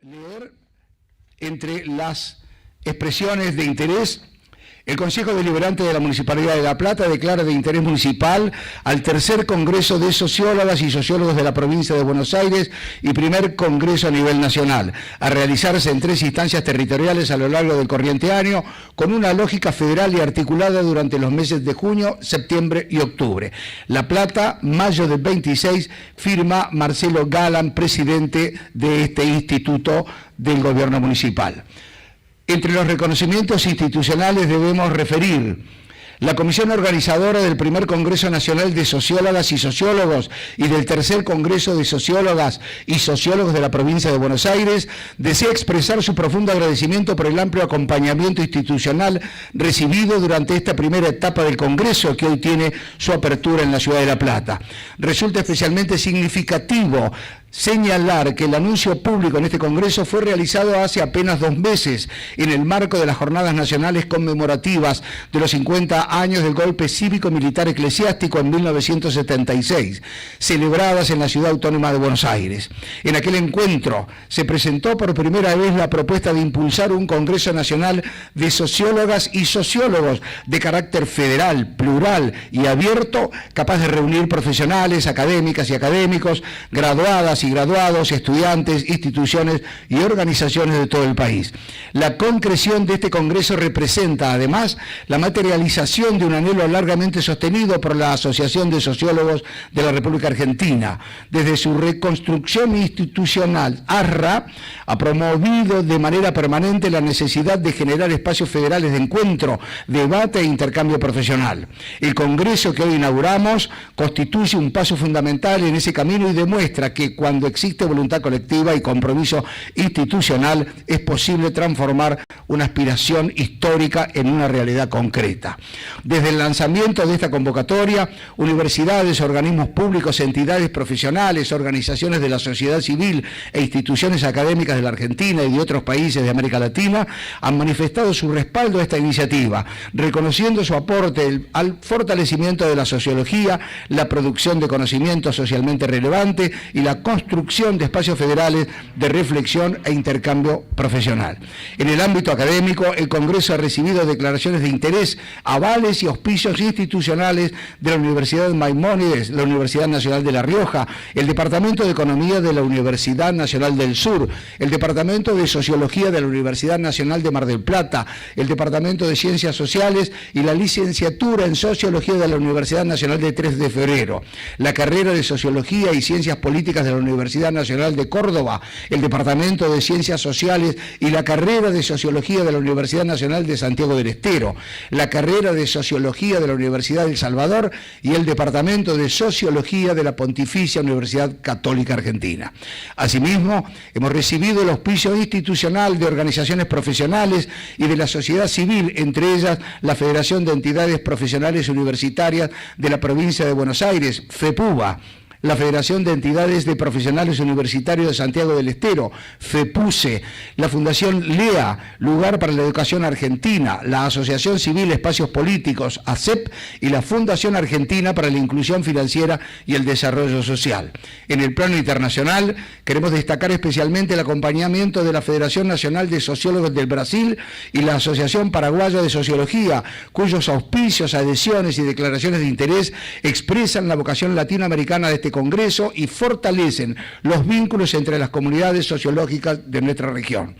leer entre las expresiones de interés. El Consejo Deliberante de la Municipalidad de La Plata declara de interés municipal al tercer Congreso de Sociólogas y Sociólogos de la Provincia de Buenos Aires y primer Congreso a nivel nacional, a realizarse en 3 instancias territoriales a lo largo del corriente año, con una lógica federal y articulada durante los meses de junio, septiembre y octubre. La Plata, mayo del 26, firma Marcelo Galán, presidente de este instituto del Gobierno Municipal. Entre los reconocimientos institucionales debemos referir la Comisión Organizadora del primer Congreso Nacional de Sociólogas y Sociólogos y del tercer Congreso de Sociólogas y Sociólogos de la Provincia de Buenos Aires desea expresar su profundo agradecimiento por el amplio acompañamiento institucional recibido durante esta primera etapa del Congreso que hoy tiene su apertura en la ciudad de La Plata. Resulta especialmente significativo señalar que el anuncio público en este Congreso fue realizado hace apenas 2 meses en el marco de las Jornadas Nacionales Conmemorativas de los 50 años del golpe cívico-militar eclesiástico en 1976, celebradas en la Ciudad Autónoma de Buenos Aires. En aquel encuentro se presentó por primera vez la propuesta de impulsar un Congreso Nacional de Sociólogas y Sociólogos de carácter federal, plural y abierto, capaz de reunir profesionales, académicas y académicos, graduadas y graduados, estudiantes, instituciones y organizaciones de todo el país. La concreción de este Congreso representa, además, la materialización de un anhelo largamente sostenido por la Asociación de Sociólogos de la República Argentina. Desde su reconstrucción institucional, ARRA ha promovido de manera permanente la necesidad de generar espacios federales de encuentro, debate e intercambio profesional. El Congreso que hoy inauguramos constituye un paso fundamental en ese camino y demuestra que cuando existe voluntad colectiva y compromiso institucional, es posible transformar una aspiración histórica en una realidad concreta. Desde el lanzamiento de esta convocatoria, universidades, organismos públicos, entidades profesionales, organizaciones de la sociedad civil e instituciones académicas de la Argentina y de otros países de América Latina han manifestado su respaldo a esta iniciativa, reconociendo su aporte al fortalecimiento de la sociología, la producción de conocimiento socialmente relevante y la construcción de espacios federales de reflexión e intercambio profesional. En el ámbito académico, el Congreso ha recibido declaraciones de interés, avales y auspicios institucionales de la Universidad de Maimónides, la Universidad Nacional de La Rioja, el Departamento de Economía de la Universidad Nacional del Sur, el Departamento de Sociología de la Universidad Nacional de Mar del Plata, el Departamento de Ciencias Sociales y la licenciatura en Sociología de la Universidad Nacional de 3 de Febrero, la carrera de Sociología y Ciencias Políticas de la Universidad Nacional de Córdoba, el Departamento de Ciencias Sociales y la carrera de Sociología de la Universidad Nacional de Santiago del Estero, la carrera de Sociología de la Universidad del Salvador y el Departamento de Sociología de la Pontificia Universidad Católica Argentina. Asimismo, hemos recibido el auspicio institucional de organizaciones profesionales y de la sociedad civil, entre ellas la Federación de Entidades Profesionales Universitarias de la Provincia de Buenos Aires, FEPUBA, la Federación de Entidades de Profesionales Universitarios de Santiago del Estero, FEPUSE, la Fundación LEA, Lugar para la Educación Argentina, la Asociación Civil Espacios Políticos, ACEP, y la Fundación Argentina para la Inclusión Financiera y el Desarrollo Social. En el plano internacional, queremos destacar especialmente el acompañamiento de la Federación Nacional de Sociólogos del Brasil y la Asociación Paraguaya de Sociología, cuyos auspicios, adhesiones y declaraciones de interés expresan la vocación latinoamericana de este Congreso y fortalecen los vínculos entre las comunidades sociológicas de nuestra región.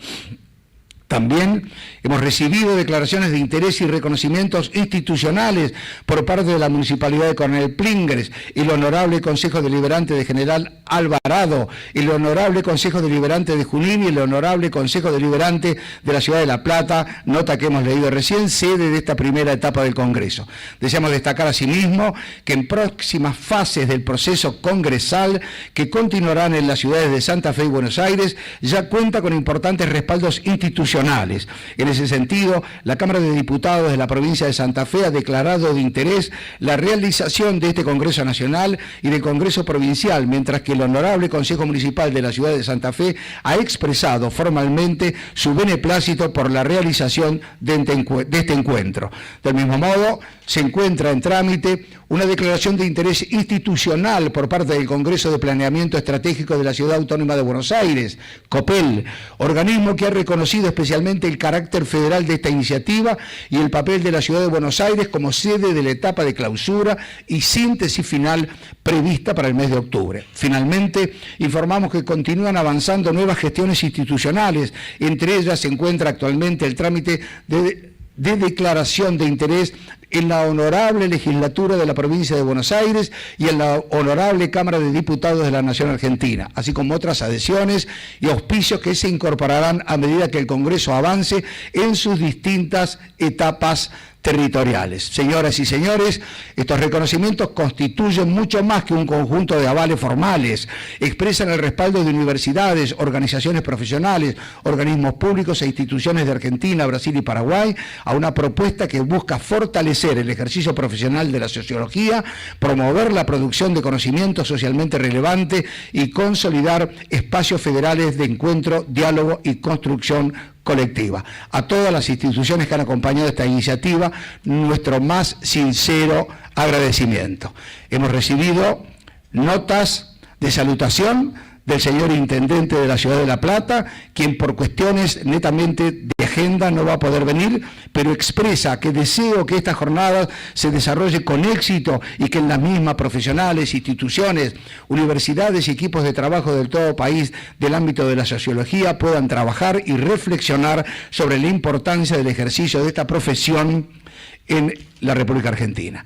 También hemos recibido declaraciones de interés y reconocimientos institucionales por parte de la Municipalidad de Coronel Pringles, el Honorable Consejo Deliberante de General Alvarado, el Honorable Consejo Deliberante de Junín y el Honorable Consejo Deliberante de la Ciudad de La Plata, nota que hemos leído recién, sede de esta primera etapa del Congreso. Deseamos destacar asimismo que en próximas fases del proceso congresal que continuarán en las ciudades de Santa Fe y Buenos Aires, ya cuenta con importantes respaldos institucionales institucionales. En ese sentido, la Cámara de Diputados de la provincia de Santa Fe ha declarado de interés la realización de este Congreso Nacional y del Congreso Provincial, mientras que el Honorable Consejo Municipal de la ciudad de Santa Fe ha expresado formalmente su beneplácito por la realización de este encuentro. Del mismo modo, se encuentra en trámite una declaración de interés institucional por parte del Congreso de Planeamiento Estratégico de la Ciudad Autónoma de Buenos Aires, COPEL, organismo que ha reconocido especialmente el carácter federal de esta iniciativa y el papel de la Ciudad de Buenos Aires como sede de la etapa de clausura y síntesis final prevista para el mes de octubre. Finalmente, informamos que continúan avanzando nuevas gestiones institucionales. Entre ellas se encuentra actualmente el trámite de declaración de interés en la Honorable Legislatura de la Provincia de Buenos Aires y en la Honorable Cámara de Diputados de la Nación Argentina, así como otras adhesiones y auspicios que se incorporarán a medida que el Congreso avance en sus distintas etapas territoriales. Señoras y señores, estos reconocimientos constituyen mucho más que un conjunto de avales formales, expresan el respaldo de universidades, organizaciones profesionales, organismos públicos e instituciones de Argentina, Brasil y Paraguay a una propuesta que busca fortalecer el ejercicio profesional de la sociología, promover la producción de conocimiento socialmente relevante y consolidar espacios federales de encuentro, diálogo y construcción colectiva. A todas las instituciones que han acompañado esta iniciativa, nuestro más sincero agradecimiento. Hemos recibido notas de salutación del señor Intendente de la Ciudad de La Plata, quien por cuestiones netamente de agenda no va a poder venir, pero expresa que deseo que esta jornada se desarrolle con éxito y que en las mismas profesionales, instituciones, universidades y equipos de trabajo del todo país del ámbito de la sociología puedan trabajar y reflexionar sobre la importancia del ejercicio de esta profesión en la República Argentina.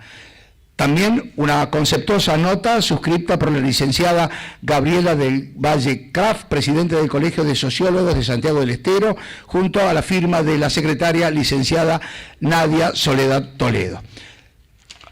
También una conceptuosa nota suscrita por la licenciada Gabriela del Valle Kraft, presidente del Colegio de Sociólogos de Santiago del Estero, junto a la firma de la secretaria licenciada Nadia Soledad Toledo.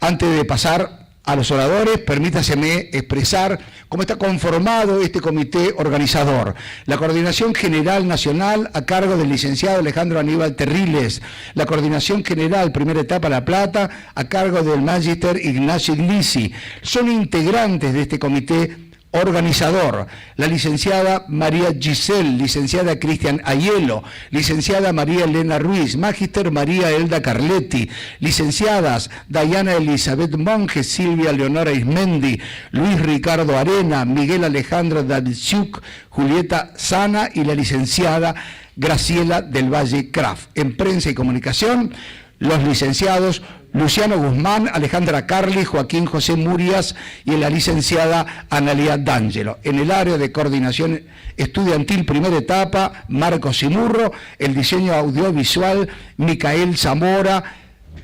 Antes de pasar a los oradores, permítaseme expresar cómo está conformado este comité organizador. La Coordinación General Nacional a cargo del licenciado Alejandro Aníbal Terriles, la Coordinación General Primera Etapa La Plata a cargo del Magister Ignacio Iglisi. Son integrantes de este comité organizador, la licenciada María Giselle, licenciada Cristian Aiello, licenciada María Elena Ruiz, Magister María Elda Carletti, licenciadas Dayana Elizabeth Monge, Silvia Leonora Ismendi, Luis Ricardo Arena, Miguel Alejandro Danciuk, Julieta Sana y la licenciada Graciela del Valle Kraft. En prensa y comunicación, los licenciados Luciano Guzmán, Alejandra Carli, Joaquín José Murias y la licenciada Analia D'Angelo. En el área de coordinación estudiantil primera etapa, Marcos Simurro, el diseño audiovisual, Micael Zamora,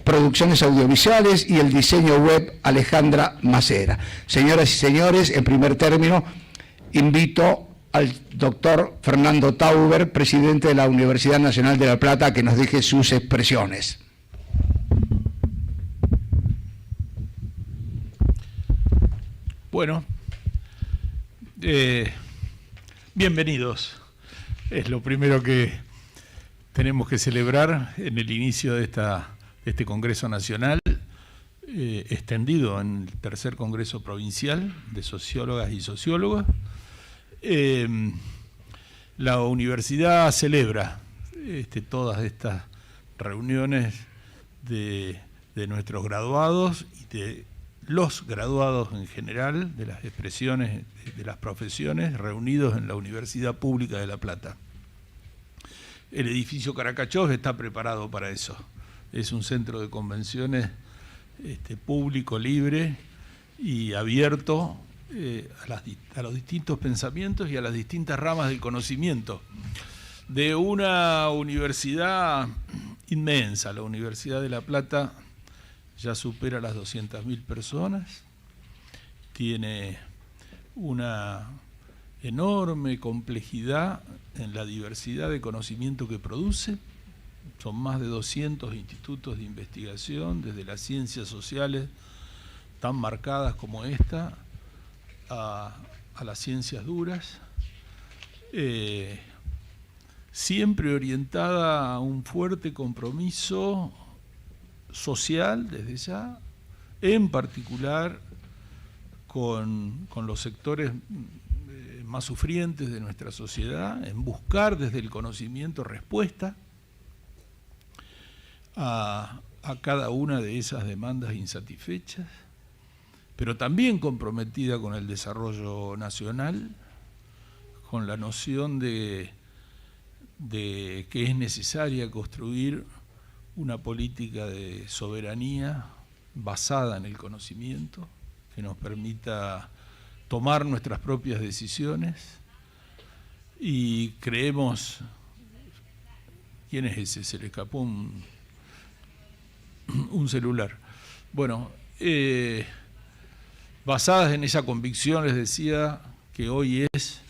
producciones audiovisuales y el diseño web, Alejandra Macera. Señoras y señores, en primer término, invito al doctor Fernando Tauber, presidente de la Universidad Nacional de La Plata, a que nos deje sus expresiones. Bueno, bienvenidos. Es lo primero que tenemos que celebrar en el inicio de este Congreso Nacional, extendido en el tercer Congreso Provincial de Sociólogas y Sociólogos. La universidad celebra todas estas reuniones de nuestros graduados y de los graduados en general, de las expresiones de las profesiones, reunidos en la Universidad Pública de La Plata. El edificio Caracachós está preparado para eso. Es un centro de convenciones público, libre y abierto a los distintos pensamientos y a las distintas ramas del conocimiento de una universidad inmensa. La Universidad de La Plata ya supera las 200.000 personas, tiene una enorme complejidad en la diversidad de conocimiento que produce. Son más de 200 institutos de investigación, desde las ciencias sociales tan marcadas como esta, a las ciencias duras. siempre orientada a un fuerte compromiso social desde ya, en particular con los sectores más sufrientes de nuestra sociedad, en buscar desde el conocimiento respuesta a cada una de esas demandas insatisfechas, pero también comprometida con el desarrollo nacional, con la noción de que es necesaria construir una política de soberanía basada en el conocimiento, que nos permita tomar nuestras propias decisiones. Y creemos... ¿Quién es ese? Se le escapó un celular. Bueno, basadas en esa convicción, les decía que hoy es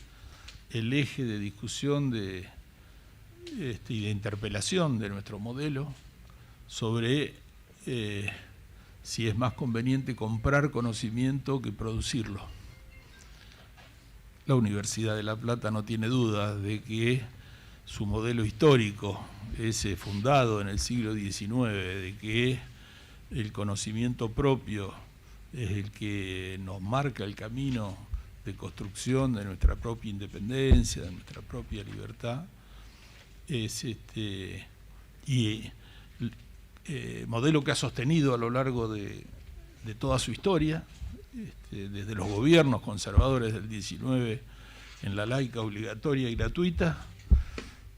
el eje de discusión y de interpelación de nuestro modelo sobre si es más conveniente comprar conocimiento que producirlo. La Universidad de La Plata no tiene duda de que su modelo histórico, ese fundado en el siglo XIX, de que el conocimiento propio es el que nos marca el camino de construcción de nuestra propia independencia, de nuestra propia libertad, es modelo que ha sostenido a lo largo de toda su historia, desde los gobiernos conservadores del 19 en la laica obligatoria y gratuita,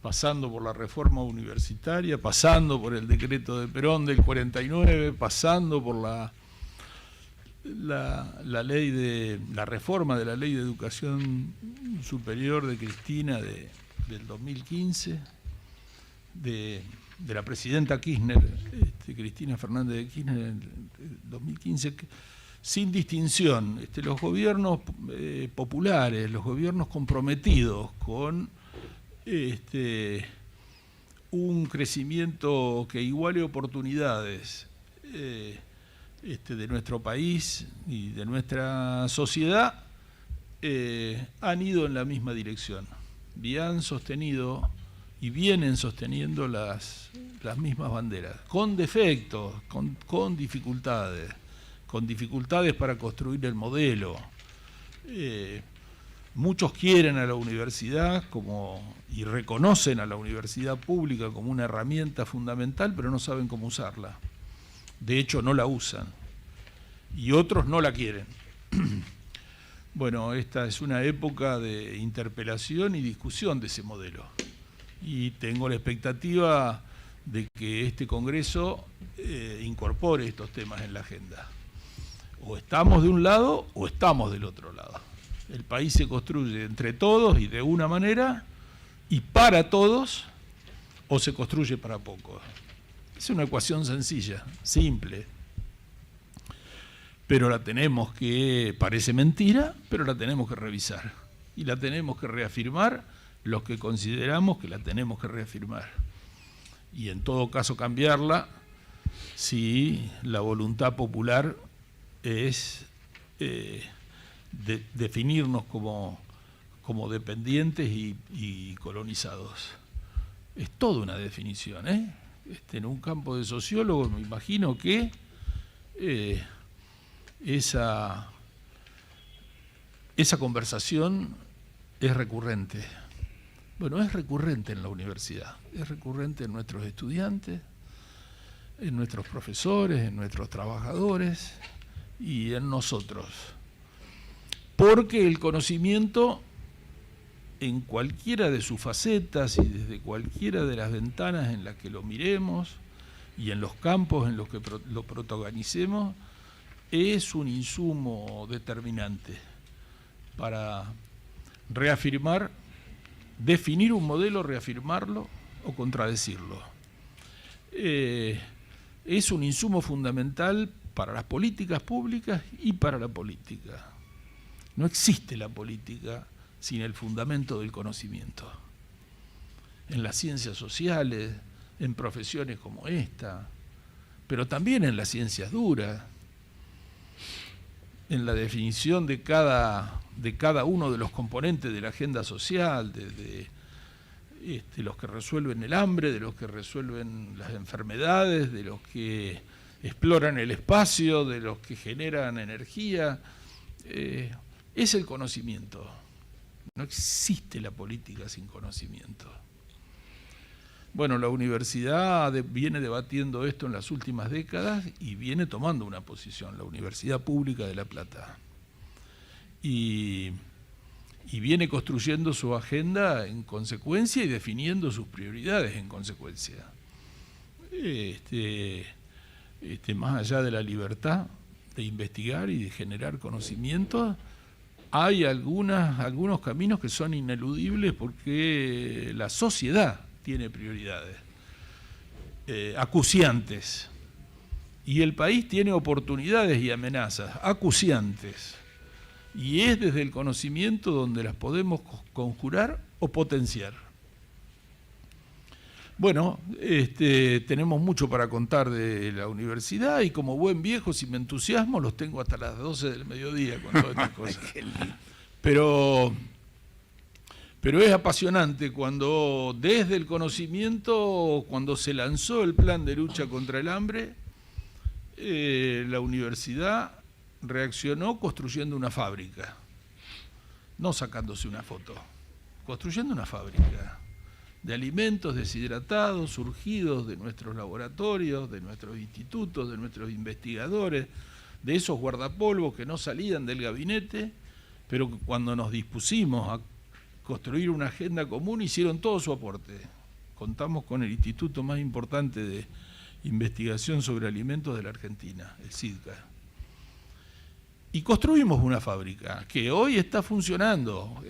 pasando por la reforma universitaria, pasando por el decreto de Perón del 49, pasando por la reforma de la Ley de Educación Superior de Cristina del 2015, de la presidenta Kirchner, Cristina Fernández de Kirchner, en 2015, sin distinción. Los gobiernos populares, los gobiernos comprometidos con un crecimiento que iguale oportunidades de nuestro país y de nuestra sociedad, han ido en la misma dirección y han sostenido y vienen sosteniendo las mismas banderas, con defectos, con dificultades para construir el modelo. Muchos quieren a la universidad y reconocen a la universidad pública como una herramienta fundamental, pero no saben cómo usarla. De hecho, no la usan. Y otros no la quieren. Bueno, esta es una época de interpelación y discusión de ese modelo. Y tengo la expectativa de que este Congreso incorpore estos temas en la agenda. O estamos de un lado o estamos del otro lado. El país se construye entre todos y de una manera, y para todos, o se construye para pocos. Es una ecuación sencilla, simple. Pero la tenemos que, parece mentira, pero la tenemos que revisar. Y la tenemos que reafirmar los que consideramos que la tenemos que reafirmar. Y en todo caso cambiarla si la voluntad popular es definirnos como dependientes y colonizados. Es toda una definición, ¿eh? En un campo de sociólogos me imagino que esa conversación es recurrente. Bueno, es recurrente en la universidad, es recurrente en nuestros estudiantes, en nuestros profesores, en nuestros trabajadores y en nosotros. Porque el conocimiento, en cualquiera de sus facetas y desde cualquiera de las ventanas en las que lo miremos y en los campos en los que lo protagonicemos, es un insumo determinante para reafirmar, definir un modelo, reafirmarlo o contradecirlo. Es un insumo fundamental para las políticas públicas y para la política. No existe la política sin el fundamento del conocimiento. En las ciencias sociales, en profesiones como esta, pero también en las ciencias duras, en la definición de cada uno de los componentes de la agenda social, desde los que resuelven el hambre, de los que resuelven las enfermedades, de los que exploran el espacio, de los que generan energía. Es el conocimiento. No existe la política sin conocimiento. Bueno, la universidad viene debatiendo esto en las últimas décadas y viene tomando una posición, la Universidad Pública de La Plata. Y viene construyendo su agenda en consecuencia y definiendo sus prioridades en consecuencia. Más allá de la libertad de investigar y de generar conocimientos, hay algunos caminos que son ineludibles porque la sociedad tiene prioridades acuciantes y el país tiene oportunidades y amenazas acuciantes. Y es desde el conocimiento donde las podemos conjurar o potenciar. Bueno, tenemos mucho para contar de la universidad y como buen viejo, si me entusiasmo, los tengo hasta las 12 del mediodía con todas estas cosas. Pero es apasionante cuando desde el conocimiento, cuando se lanzó el plan de lucha contra el hambre, la universidad reaccionó construyendo una fábrica, no sacándose una foto, construyendo una fábrica de alimentos deshidratados, surgidos de nuestros laboratorios, de nuestros institutos, de nuestros investigadores, de esos guardapolvos que no salían del gabinete, pero que cuando nos dispusimos a construir una agenda común hicieron todo su aporte. Contamos con el instituto más importante de investigación sobre alimentos de la Argentina, el CIDCA. Y construimos una fábrica que hoy está funcionando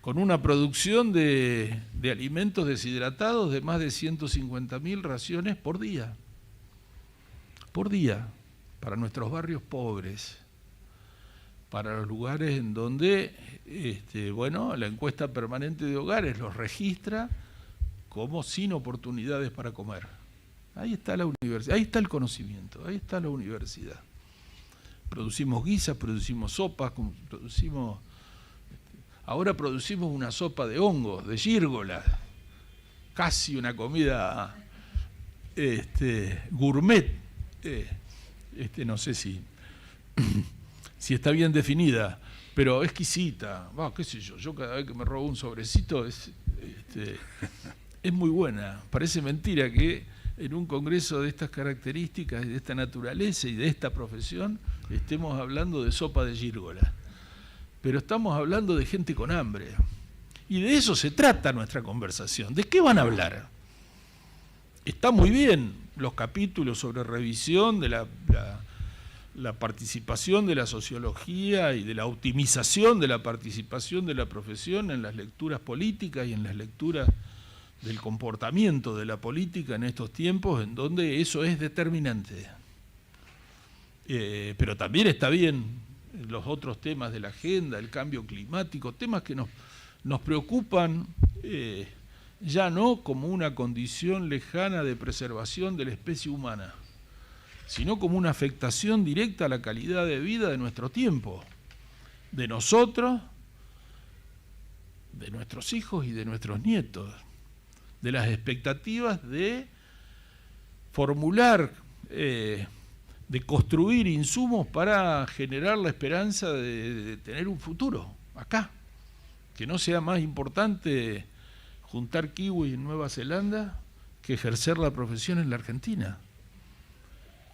con una producción de alimentos deshidratados de más de 150.000 raciones por día, para nuestros barrios pobres, para los lugares en donde, la encuesta permanente de hogares los registra como sin oportunidades para comer. Ahí está la universidad, ahí está el conocimiento, ahí está la universidad. Producimos guisas, producimos sopas, ahora producimos una sopa de hongos, de gírgola, casi una comida gourmet, no sé si está bien definida, pero exquisita. Qué sé yo cada vez que me robo un sobrecito es muy buena. Parece mentira que en un congreso de estas características, de esta naturaleza y de esta profesión, estemos hablando de sopa de gírgola. Pero estamos hablando de gente con hambre. Y de eso se trata nuestra conversación. ¿De qué van a hablar? Está muy bien los capítulos sobre revisión de la participación de la sociología y de la optimización de la participación de la profesión en las lecturas políticas y en las lecturas del comportamiento de la política en estos tiempos en donde eso es determinante. Pero también está bien los otros temas de la agenda, el cambio climático, temas que nos preocupan ya no como una condición lejana de preservación de la especie humana, sino como una afectación directa a la calidad de vida de nuestro tiempo, de nosotros, de nuestros hijos y de nuestros nietos, de las expectativas de formular, de construir insumos para generar la esperanza de tener un futuro acá, que no sea más importante juntar kiwis en Nueva Zelanda que ejercer la profesión en la Argentina,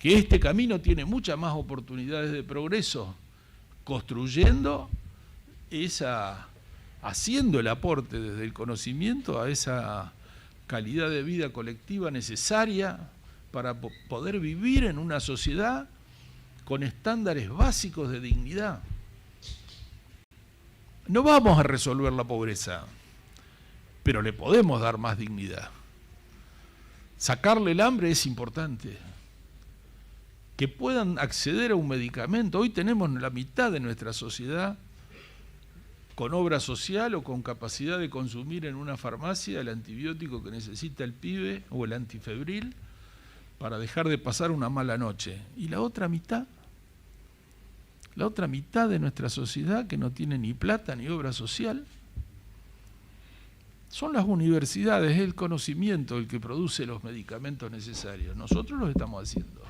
que este camino tiene muchas más oportunidades de progreso, construyendo haciendo el aporte desde el conocimiento a esa calidad de vida colectiva necesaria para poder vivir en una sociedad con estándares básicos de dignidad. No vamos a resolver la pobreza, pero le podemos dar más dignidad. Sacarle el hambre es importante. Que puedan acceder a un medicamento. Hoy tenemos la mitad de nuestra sociedad con obra social o con capacidad de consumir en una farmacia el antibiótico que necesita el pibe o el antifebril para dejar de pasar una mala noche. Y la otra mitad de nuestra sociedad que no tiene ni plata ni obra social, Son las universidades, es el conocimiento el que produce los medicamentos necesarios. Nosotros los estamos haciendo.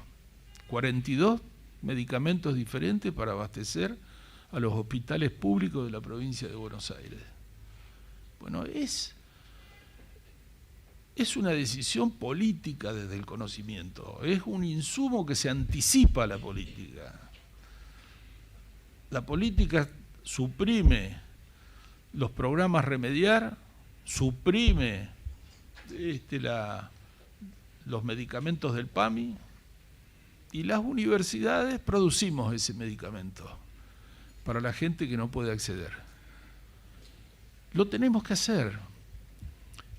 42 medicamentos diferentes para abastecer a los hospitales públicos de la provincia de Buenos Aires. Bueno, es una decisión política desde el conocimiento, es un insumo que se anticipa a la política. La política suprime los programas remediar, suprime los medicamentos del PAMI, y las universidades producimos ese medicamento para la gente que no puede acceder. Lo tenemos que hacer.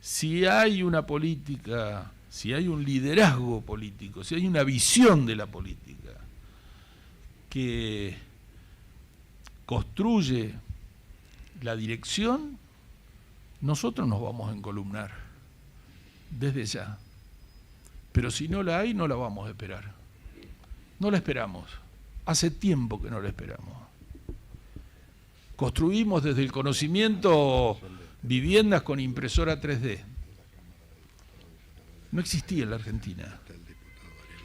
Si hay una política, si hay un liderazgo político, si hay una visión de la política que construye la dirección, nosotros nos vamos a encolumnar desde ya. Pero si no la hay, no la vamos a esperar. No la esperamos. Hace tiempo que no la esperamos. Construimos desde el conocimiento viviendas con impresora 3D. No existía en la Argentina.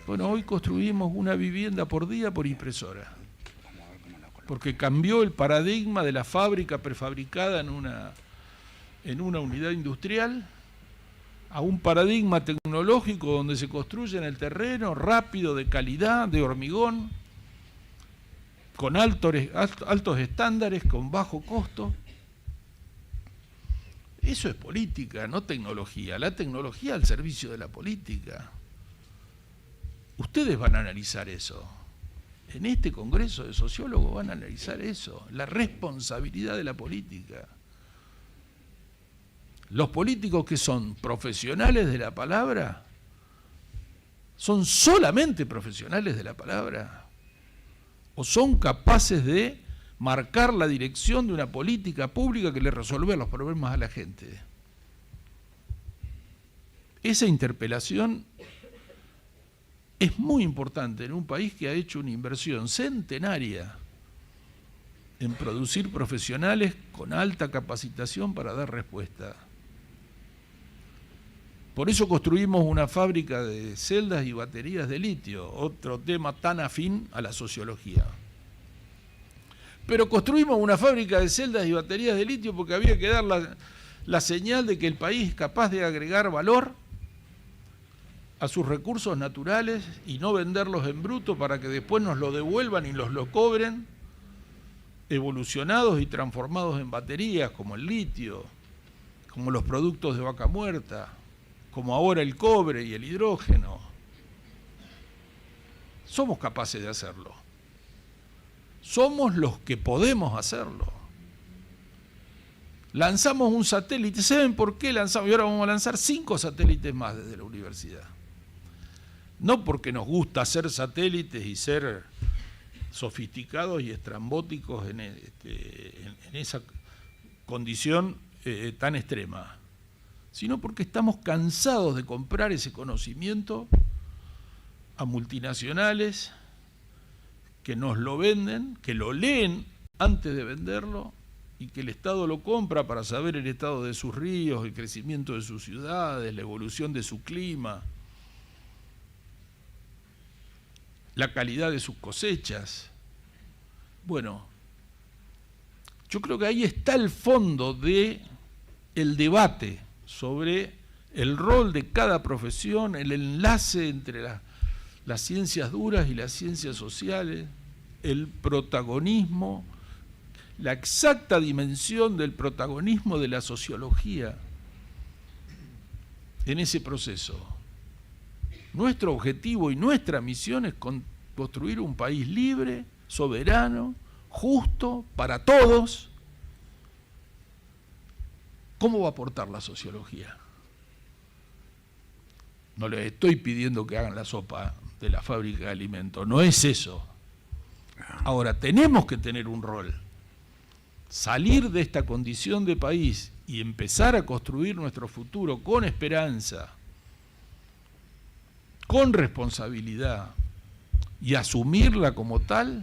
Bueno, hoy construimos una vivienda por día por impresora, porque cambió el paradigma de la fábrica prefabricada en una unidad industrial a un paradigma tecnológico donde se construye en el terreno, rápido, de calidad, de hormigón, con altos estándares, con bajo costo. Eso es política, no tecnología. La tecnología al servicio de la política. Ustedes van a analizar eso. En este congreso de sociólogos van a analizar eso, la responsabilidad de la política. Los políticos que son profesionales de la palabra, ¿son solamente profesionales de la palabra? ¿O son capaces de marcar la dirección de una política pública que le resuelva los problemas a la gente? Esa interpelación es muy importante en un país que ha hecho una inversión centenaria en producir profesionales con alta capacitación para dar respuesta. Por eso construimos una fábrica de celdas y baterías de litio, otro tema tan afín a la sociología. Pero construimos una fábrica de celdas y baterías de litio porque había que dar la señal de que el país es capaz de agregar valor a sus recursos naturales y no venderlos en bruto para que después nos lo devuelvan y nos lo cobren, evolucionados y transformados en baterías, como el litio, como los productos de vaca muerta, como ahora el cobre y el hidrógeno. Somos capaces de hacerlo. Somos los que podemos hacerlo. Lanzamos un satélite. ¿Saben por qué lanzamos? Y ahora vamos a lanzar 5 satélites más desde la universidad. No porque nos gusta hacer satélites y ser sofisticados y estrambóticos en esa condición tan extrema, sino porque estamos cansados de comprar ese conocimiento a multinacionales que nos lo venden, que lo leen antes de venderlo y que el Estado lo compra para saber el estado de sus ríos, el crecimiento de sus ciudades, la evolución de su clima, la calidad de sus cosechas. Bueno, yo creo que ahí está el fondo del debate sobre el rol de cada profesión, el enlace entre las ciencias duras y las ciencias sociales, el protagonismo, la exacta dimensión del protagonismo de la sociología en ese proceso. Nuestro objetivo y nuestra misión es construir un país libre, soberano, justo, para todos. ¿Cómo va a aportar la sociología? No les estoy pidiendo que hagan la sopa de la fábrica de alimentos, no es eso. Ahora, tenemos que tener un rol. Salir de esta condición de país y empezar a construir nuestro futuro con esperanza, con responsabilidad y asumirla como tal,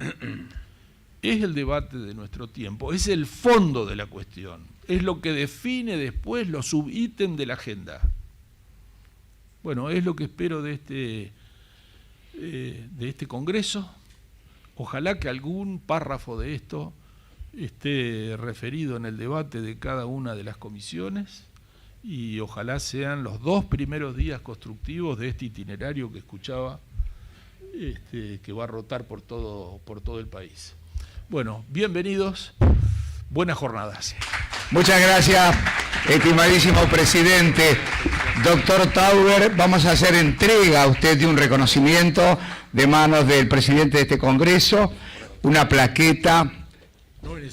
es el debate de nuestro tiempo, es el fondo de la cuestión, es lo que define después los subítems de la agenda. Bueno, es lo que espero de este Congreso. Ojalá que algún párrafo de esto esté referido en el debate de cada una de las comisiones y ojalá sean los 2 primeros días constructivos de este itinerario que escuchaba, que va a rotar por todo el país. Bueno, bienvenidos, buenas jornadas. Muchas gracias, estimadísimo presidente. Doctor Tauber, vamos a hacer entrega a usted de un reconocimiento de manos del presidente de este Congreso, una plaqueta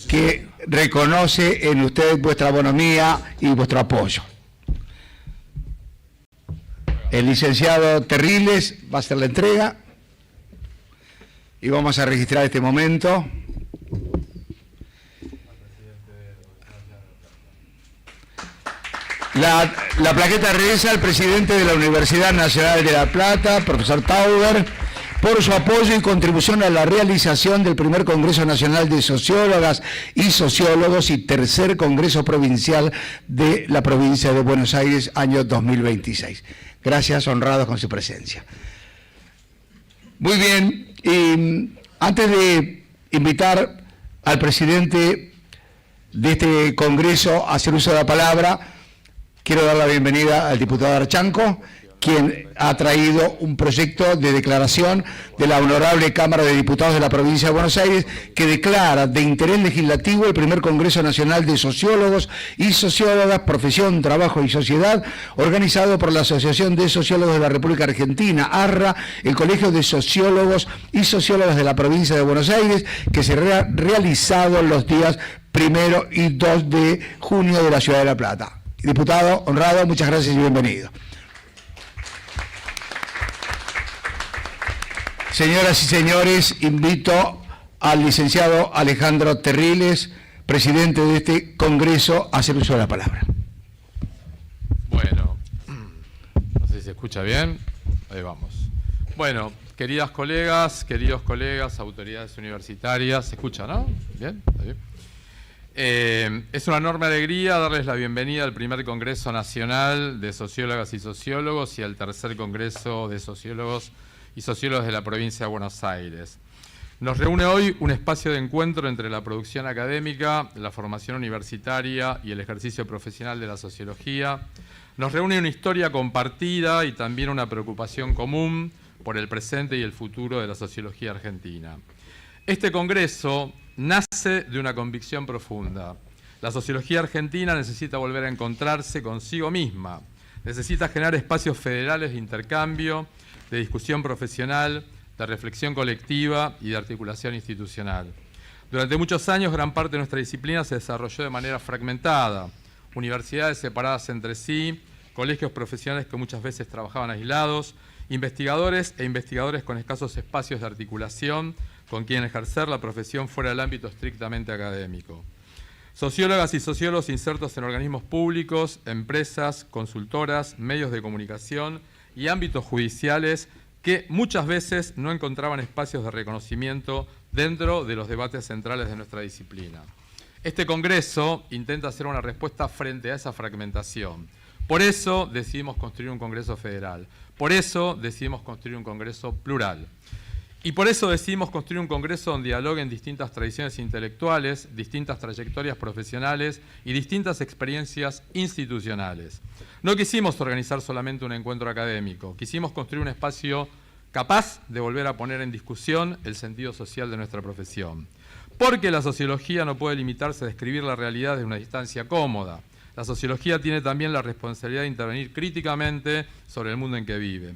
que reconoce en usted vuestra bonomía y vuestro apoyo. El licenciado Terriles va a hacer la entrega y vamos a registrar este momento. La plaqueta regresa al presidente de la Universidad Nacional de La Plata, profesor Tauber, por su apoyo y contribución a la realización del primer Congreso Nacional de Sociólogas y Sociólogos y tercer Congreso Provincial de la Provincia de Buenos Aires, año 2026. Gracias, honrados con su presencia. Muy bien, y antes de invitar al presidente de este Congreso a hacer uso de la palabra, quiero dar la bienvenida al diputado Archanco, quien ha traído un proyecto de declaración de la Honorable Cámara de Diputados de la Provincia de Buenos Aires que declara de interés legislativo el primer Congreso Nacional de Sociólogos y Sociólogas, Profesión, Trabajo y Sociedad, organizado por la Asociación de Sociólogos de la República Argentina, ARRA, el Colegio de Sociólogos y Sociólogas de la Provincia de Buenos Aires, que se ha realizado los días 1 y 2 de junio de la Ciudad de La Plata. Diputado, honrado, muchas gracias y bienvenido. Señoras y señores, invito al licenciado Alejandro Terriles, presidente de este Congreso, a hacer uso de la palabra. Bueno, no sé si se escucha bien. Ahí vamos. Bueno, queridas colegas, queridos colegas, autoridades universitarias, ¿se escucha, no? ¿Bien? ¿Está bien? Es una enorme alegría darles la bienvenida al primer Congreso Nacional de Sociólogas y Sociólogos y al tercer Congreso de Sociólogos y Sociólogos de la Provincia de Buenos Aires. Nos reúne hoy un espacio de encuentro entre la producción académica, la formación universitaria y el ejercicio profesional de la sociología. Nos reúne una historia compartida y también una preocupación común por el presente y el futuro de la sociología argentina. Este Congreso nace de una convicción profunda. La sociología argentina necesita volver a encontrarse consigo misma, necesita generar espacios federales de intercambio, de discusión profesional, de reflexión colectiva y de articulación institucional. Durante muchos años, gran parte de nuestra disciplina se desarrolló de manera fragmentada, universidades separadas entre sí, colegios profesionales que muchas veces trabajaban aislados, investigadores e investigadores con escasos espacios de articulación con quien ejercer la profesión fuera del ámbito estrictamente académico. Sociólogas y sociólogos insertos en organismos públicos, empresas, consultoras, medios de comunicación y ámbitos judiciales que muchas veces no encontraban espacios de reconocimiento dentro de los debates centrales de nuestra disciplina. Este Congreso intenta hacer una respuesta frente a esa fragmentación. Por eso decidimos construir un Congreso federal. Por eso decidimos construir un Congreso plural. Y por eso decidimos construir un Congreso donde dialoguen distintas tradiciones intelectuales, distintas trayectorias profesionales y distintas experiencias institucionales. No quisimos organizar solamente un encuentro académico, quisimos construir un espacio capaz de volver a poner en discusión el sentido social de nuestra profesión. Porque la sociología no puede limitarse a describir la realidad desde una distancia cómoda. La sociología tiene también la responsabilidad de intervenir críticamente sobre el mundo en que vive.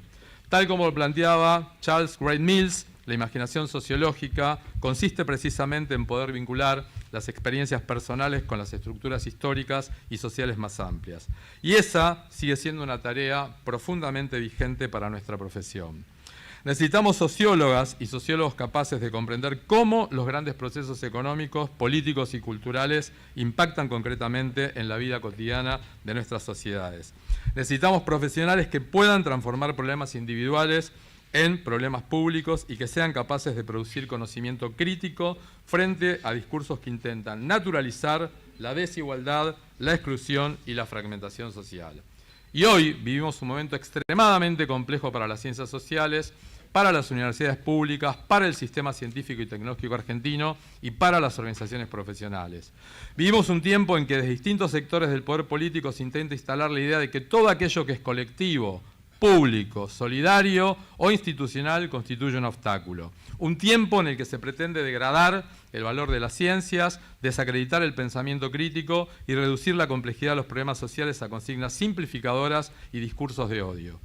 Tal como lo planteaba Charles Wright Mills, la imaginación sociológica consiste precisamente en poder vincular las experiencias personales con las estructuras históricas y sociales más amplias. Y esa sigue siendo una tarea profundamente vigente para nuestra profesión. Necesitamos sociólogas y sociólogos capaces de comprender cómo los grandes procesos económicos, políticos y culturales impactan concretamente en la vida cotidiana de nuestras sociedades. Necesitamos profesionales que puedan transformar problemas individuales en problemas públicos y que sean capaces de producir conocimiento crítico frente a discursos que intentan naturalizar la desigualdad, la exclusión y la fragmentación social. Y hoy vivimos un momento extremadamente complejo para las ciencias sociales, para las universidades públicas, para el sistema científico y tecnológico argentino y para las organizaciones profesionales. Vivimos un tiempo en que desde distintos sectores del poder político se intenta instalar la idea de que todo aquello que es colectivo, público, solidario o institucional constituye un obstáculo. Un tiempo en el que se pretende degradar el valor de las ciencias, desacreditar el pensamiento crítico y reducir la complejidad de los problemas sociales a consignas simplificadoras y discursos de odio.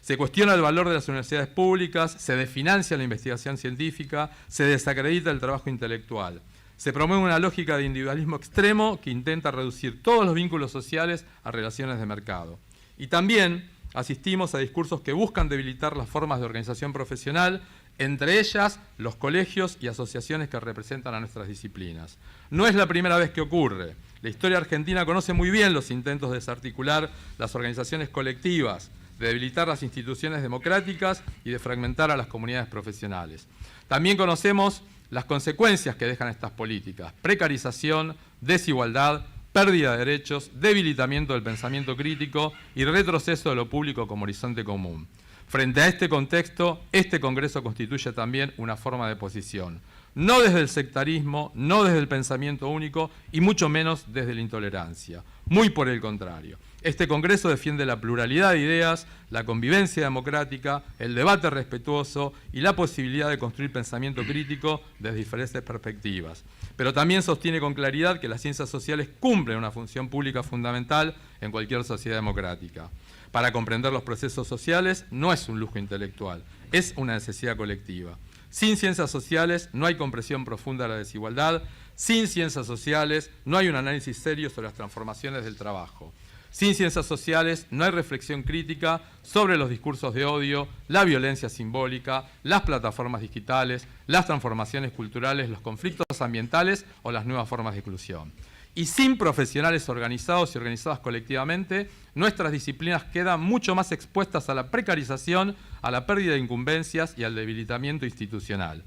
Se cuestiona el valor de las universidades públicas, se desfinancia la investigación científica, se desacredita el trabajo intelectual. Se promueve una lógica de individualismo extremo que intenta reducir todos los vínculos sociales a relaciones de mercado. Y también asistimos a discursos que buscan debilitar las formas de organización profesional, entre ellas los colegios y asociaciones que representan a nuestras disciplinas. No es la primera vez que ocurre. La historia argentina conoce muy bien los intentos de desarticular las organizaciones colectivas, de debilitar las instituciones democráticas y de fragmentar a las comunidades profesionales. También conocemos las consecuencias que dejan estas políticas: precarización, desigualdad, pérdida de derechos, debilitamiento del pensamiento crítico y retroceso de lo público como horizonte común. Frente a este contexto, este Congreso constituye también una forma de posición, no desde el sectarismo, no desde el pensamiento único y mucho menos desde la intolerancia. Muy por el contrario. Este Congreso defiende la pluralidad de ideas, la convivencia democrática, el debate respetuoso y la posibilidad de construir pensamiento crítico desde diferentes perspectivas. Pero también sostiene con claridad que las ciencias sociales cumplen una función pública fundamental en cualquier sociedad democrática. Para comprender los procesos sociales no es un lujo intelectual, es una necesidad colectiva. Sin ciencias sociales no hay comprensión profunda de la desigualdad, sin ciencias sociales no hay un análisis serio sobre las transformaciones del trabajo. Sin ciencias sociales no hay reflexión crítica sobre los discursos de odio, la violencia simbólica, las plataformas digitales, las transformaciones culturales, los conflictos ambientales o las nuevas formas de exclusión. Y sin profesionales organizados y organizadas colectivamente, nuestras disciplinas quedan mucho más expuestas a la precarización, a la pérdida de incumbencias y al debilitamiento institucional.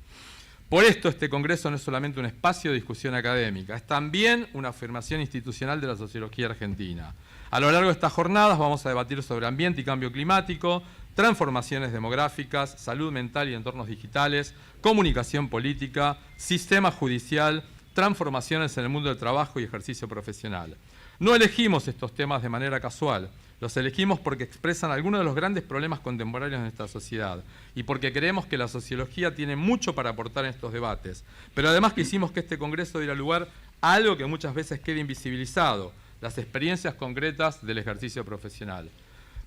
Por esto, este Congreso no es solamente un espacio de discusión académica, es también una afirmación institucional de la sociología argentina. A lo largo de estas jornadas vamos a debatir sobre ambiente y cambio climático, transformaciones demográficas, salud mental y entornos digitales, comunicación política, sistema judicial, transformaciones en el mundo del trabajo y ejercicio profesional. No elegimos estos temas de manera casual, los elegimos porque expresan algunos de los grandes problemas contemporáneos de nuestra sociedad y porque creemos que la sociología tiene mucho para aportar en estos debates, pero además quisimos que este Congreso diera lugar a algo que muchas veces queda invisibilizado: las experiencias concretas del ejercicio profesional.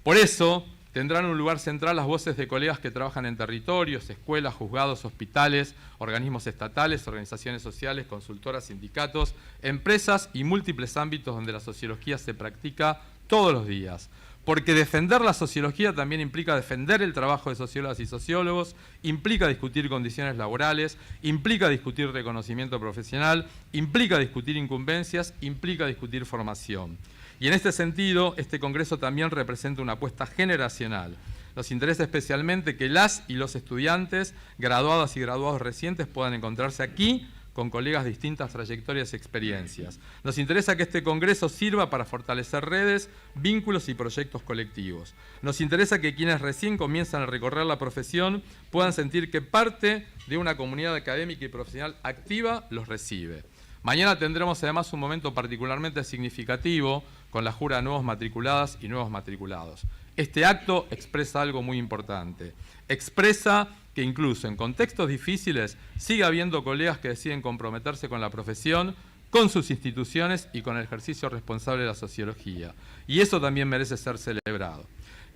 Por eso tendrán un lugar central las voces de colegas que trabajan en territorios, escuelas, juzgados, hospitales, organismos estatales, organizaciones sociales, consultoras, sindicatos, empresas y múltiples ámbitos donde la sociología se practica todos los días. Porque defender la sociología también implica defender el trabajo de sociólogas y sociólogos, implica discutir condiciones laborales, implica discutir reconocimiento profesional, implica discutir incumbencias, implica discutir formación. Y en este sentido, este Congreso también representa una apuesta generacional. Nos interesa especialmente que las y los estudiantes, graduadas y graduados recientes, puedan encontrarse aquí con colegas de distintas trayectorias y experiencias. Nos interesa que este Congreso sirva para fortalecer redes, vínculos y proyectos colectivos. Nos interesa que quienes recién comienzan a recorrer la profesión puedan sentir que parte de una comunidad académica y profesional activa los recibe. Mañana tendremos además un momento particularmente significativo con la jura de nuevos matriculadas y nuevos matriculados. Este acto expresa algo muy importante. Expresa que incluso en contextos difíciles sigue habiendo colegas que deciden comprometerse con la profesión, con sus instituciones y con el ejercicio responsable de la sociología. Y eso también merece ser celebrado.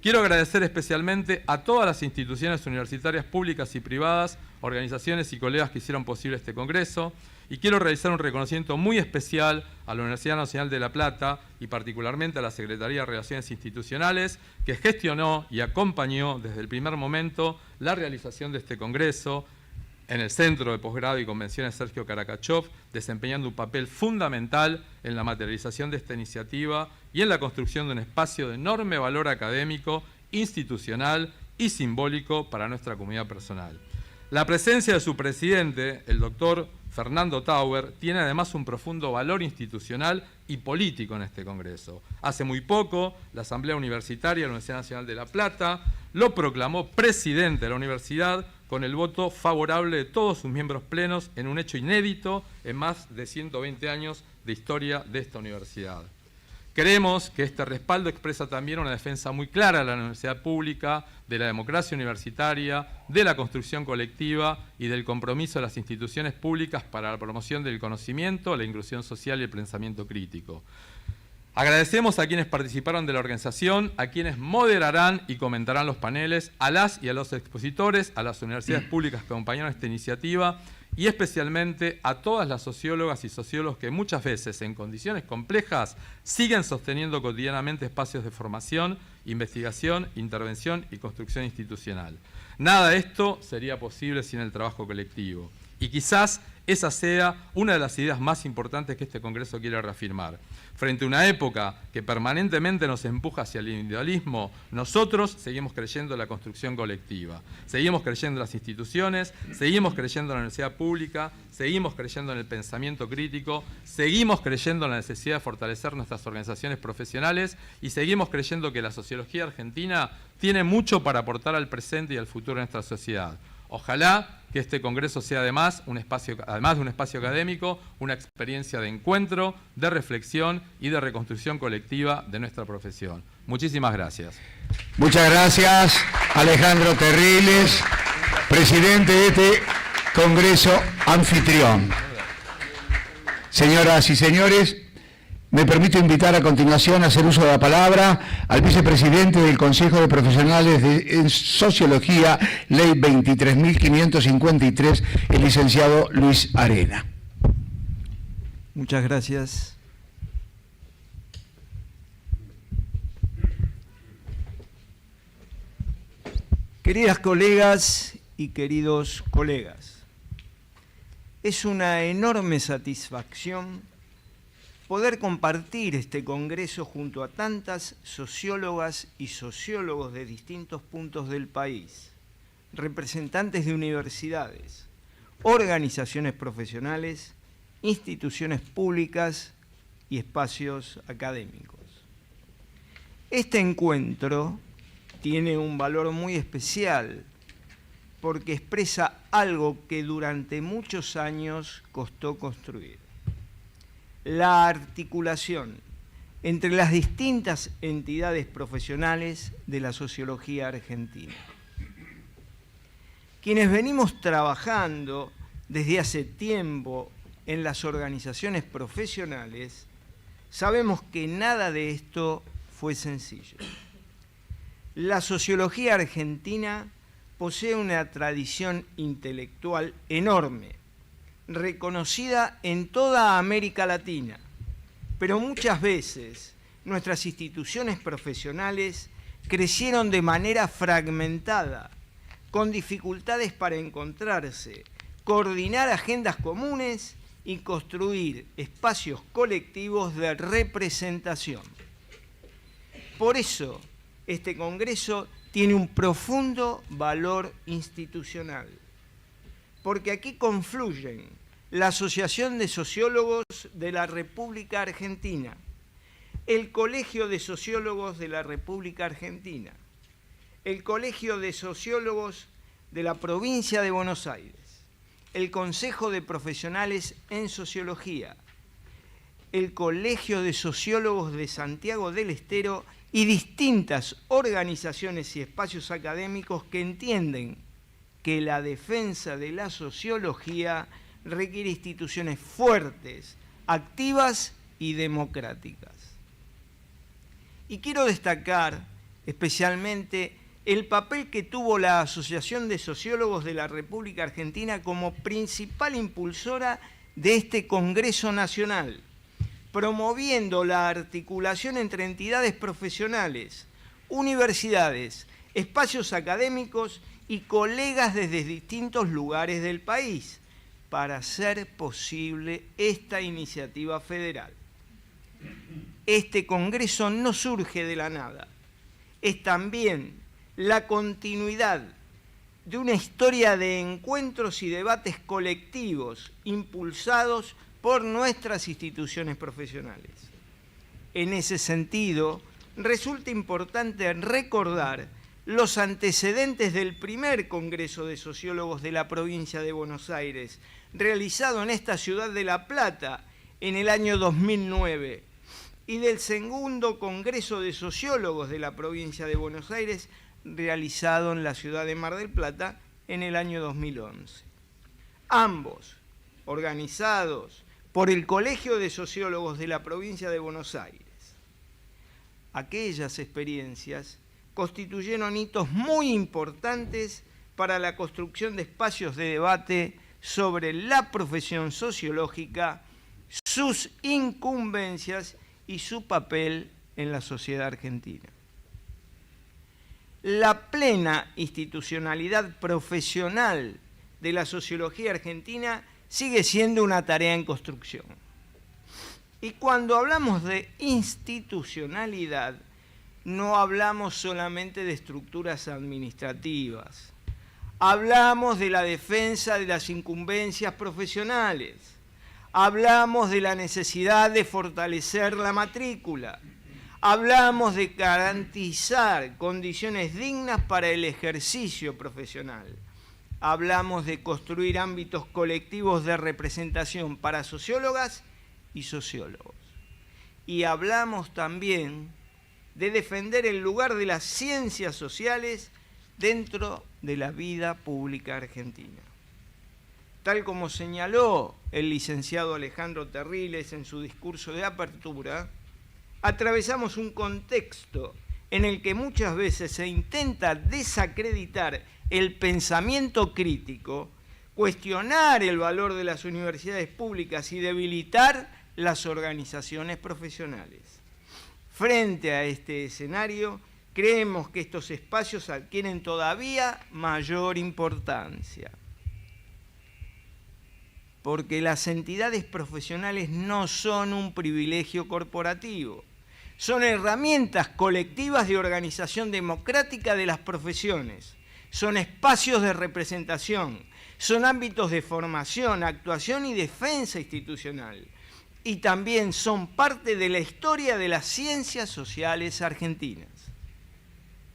Quiero agradecer especialmente a todas las instituciones universitarias públicas y privadas, organizaciones y colegas que hicieron posible este Congreso, y quiero realizar un reconocimiento muy especial a la Universidad Nacional de La Plata y particularmente a la Secretaría de Relaciones Institucionales, que gestionó y acompañó desde el primer momento la realización de este Congreso en el Centro de Posgrado y Convenciones Sergio Karakachov, desempeñando un papel fundamental en la materialización de esta iniciativa y en la construcción de un espacio de enorme valor académico, institucional y simbólico para nuestra comunidad personal. La presencia de su presidente, el doctor Fernando Tauber, tiene además un profundo valor institucional y político en este Congreso. Hace muy poco, la Asamblea Universitaria de la Universidad Nacional de La Plata lo proclamó presidente de la universidad con el voto favorable de todos sus miembros plenos en un hecho inédito en más de 120 años de historia de esta universidad. Creemos que este respaldo expresa también una defensa muy clara de la universidad pública, de la democracia universitaria, de la construcción colectiva y del compromiso de las instituciones públicas para la promoción del conocimiento, la inclusión social y el pensamiento crítico. Agradecemos a quienes participaron de la organización, a quienes moderarán y comentarán los paneles, a las y a los expositores, a las universidades públicas que acompañaron esta iniciativa y especialmente a todas las sociólogas y sociólogos que muchas veces en condiciones complejas siguen sosteniendo cotidianamente espacios de formación, investigación, intervención y construcción institucional. Nada de esto sería posible sin el trabajo colectivo. Y quizás esa sea una de las ideas más importantes que este Congreso quiere reafirmar. Frente a una época que permanentemente nos empuja hacia el individualismo, nosotros seguimos creyendo en la construcción colectiva, seguimos creyendo en las instituciones, seguimos creyendo en la universidad pública, seguimos creyendo en el pensamiento crítico, seguimos creyendo en la necesidad de fortalecer nuestras organizaciones profesionales y seguimos creyendo que la sociología argentina tiene mucho para aportar al presente y al futuro de nuestra sociedad. Ojalá que este Congreso sea además de un espacio académico, una experiencia de encuentro, de reflexión y de reconstrucción colectiva de nuestra profesión. Muchísimas gracias. Muchas gracias, Alejandro Terriles, presidente de este Congreso anfitrión. Señoras y señores, me permito invitar a continuación a hacer uso de la palabra al vicepresidente del Consejo de Profesionales en Sociología, Ley 23.553, el licenciado Luis Arena. Muchas gracias. Queridas colegas y queridos colegas, es una enorme satisfacción poder compartir este Congreso junto a tantas sociólogas y sociólogos de distintos puntos del país, representantes de universidades, organizaciones profesionales, instituciones públicas y espacios académicos. Este encuentro tiene un valor muy especial porque expresa algo que durante muchos años costó construir: la articulación entre las distintas entidades profesionales de la sociología argentina. Quienes venimos trabajando desde hace tiempo en las organizaciones profesionales, sabemos que nada de esto fue sencillo. La sociología argentina posee una tradición intelectual enorme, reconocida en toda América Latina, pero muchas veces nuestras instituciones profesionales crecieron de manera fragmentada, con dificultades para encontrarse, coordinar agendas comunes y construir espacios colectivos de representación. Por eso, este Congreso tiene un profundo valor institucional, porque aquí confluyen la Asociación de Sociólogos de la República Argentina, el Colegio de Sociólogos de la República Argentina, el Colegio de Sociólogos de la Provincia de Buenos Aires, el Consejo de Profesionales en Sociología, el Colegio de Sociólogos de Santiago del Estero y distintas organizaciones y espacios académicos que entienden que la defensa de la sociología requiere instituciones fuertes, activas y democráticas. Y quiero destacar especialmente el papel que tuvo la Asociación de Sociólogos de la República Argentina como principal impulsora de este Congreso Nacional, promoviendo la articulación entre entidades profesionales, universidades, espacios académicos y colegas desde distintos lugares del país para hacer posible esta iniciativa federal. Este Congreso no surge de la nada, es también la continuidad de una historia de encuentros y debates colectivos impulsados por nuestras instituciones profesionales. En ese sentido, resulta importante recordar los antecedentes del primer Congreso de Sociólogos de la provincia de Buenos Aires, realizado en esta ciudad de La Plata en el año 2009, y del segundo Congreso de Sociólogos de la provincia de Buenos Aires, realizado en la ciudad de Mar del Plata en el año 2011. Ambos organizados por el Colegio de Sociólogos de la provincia de Buenos Aires. Aquellas experiencias constituyeron hitos muy importantes para la construcción de espacios de debate sobre la profesión sociológica, sus incumbencias y su papel en la sociedad argentina. La plena institucionalidad profesional de la sociología argentina sigue siendo una tarea en construcción. Y cuando hablamos de institucionalidad, no hablamos solamente de estructuras administrativas. Hablamos de la defensa de las incumbencias profesionales. Hablamos de la necesidad de fortalecer la matrícula. Hablamos de garantizar condiciones dignas para el ejercicio profesional. Hablamos de construir ámbitos colectivos de representación para sociólogas y sociólogos. Y hablamos también de defender el lugar de las ciencias sociales dentro de la vida pública argentina. Tal como señaló el licenciado Alejandro Terriles en su discurso de apertura, atravesamos un contexto en el que muchas veces se intenta desacreditar el pensamiento crítico, cuestionar el valor de las universidades públicas y debilitar las organizaciones profesionales. Frente a este escenario, creemos que estos espacios adquieren todavía mayor importancia, porque las entidades profesionales no son un privilegio corporativo, son herramientas colectivas de organización democrática de las profesiones, son espacios de representación, son ámbitos de formación, actuación y defensa institucional, y también son parte de la historia de las ciencias sociales argentinas.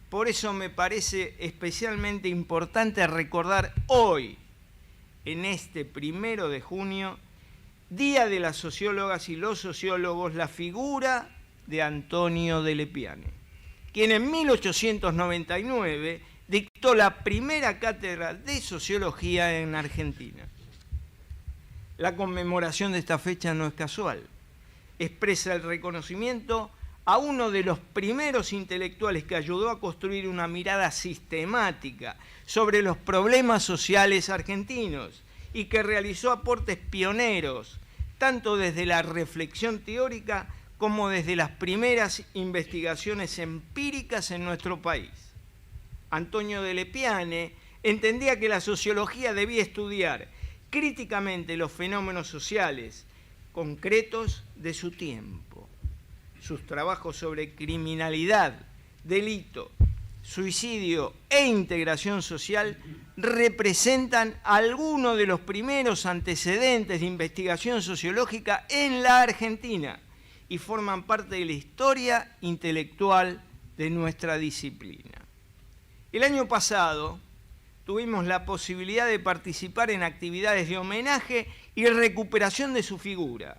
Por eso me parece especialmente importante recordar hoy, en este 1 de junio, Día de las Sociólogas y los Sociólogos, la figura de Antonio de Lepiane, quien en 1899 dictó la primera cátedra de sociología en Argentina. La conmemoración de esta fecha no es casual. Expresa el reconocimiento a uno de los primeros intelectuales que ayudó a construir una mirada sistemática sobre los problemas sociales argentinos y que realizó aportes pioneros, tanto desde la reflexión teórica como desde las primeras investigaciones empíricas en nuestro país. Antonio de Lepiane entendía que la sociología debía estudiar críticamente los fenómenos sociales concretos de su tiempo. Sus trabajos sobre criminalidad, delito, suicidio e integración social representan algunos de los primeros antecedentes de investigación sociológica en la Argentina y forman parte de la historia intelectual de nuestra disciplina. El año pasado tuvimos la posibilidad de participar en actividades de homenaje y recuperación de su figura.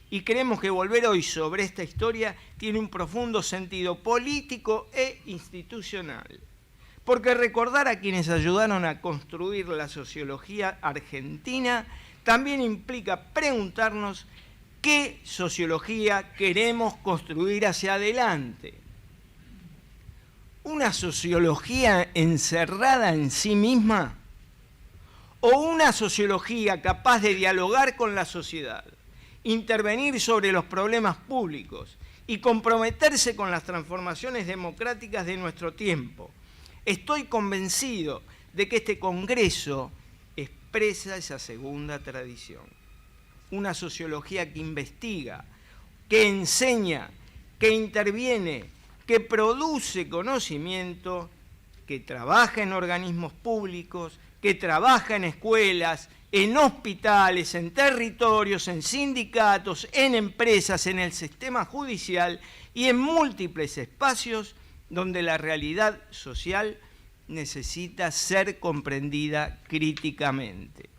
Y creemos que volver hoy sobre esta historia tiene un profundo sentido político e institucional. Porque recordar a quienes ayudaron a construir la sociología argentina también implica preguntarnos qué sociología queremos construir hacia adelante. ¿Una sociología encerrada en sí misma? ¿O una sociología capaz de dialogar con la sociedad, intervenir sobre los problemas públicos y comprometerse con las transformaciones democráticas de nuestro tiempo? Estoy convencido de que este Congreso expresa esa segunda tradición. Una sociología que investiga, que enseña, que interviene, que produce conocimiento que trabaja en organismos públicos, que trabaja en escuelas, en hospitales, en territorios, en sindicatos, en empresas, en el sistema judicial y en múltiples espacios donde la realidad social necesita ser comprendida críticamente.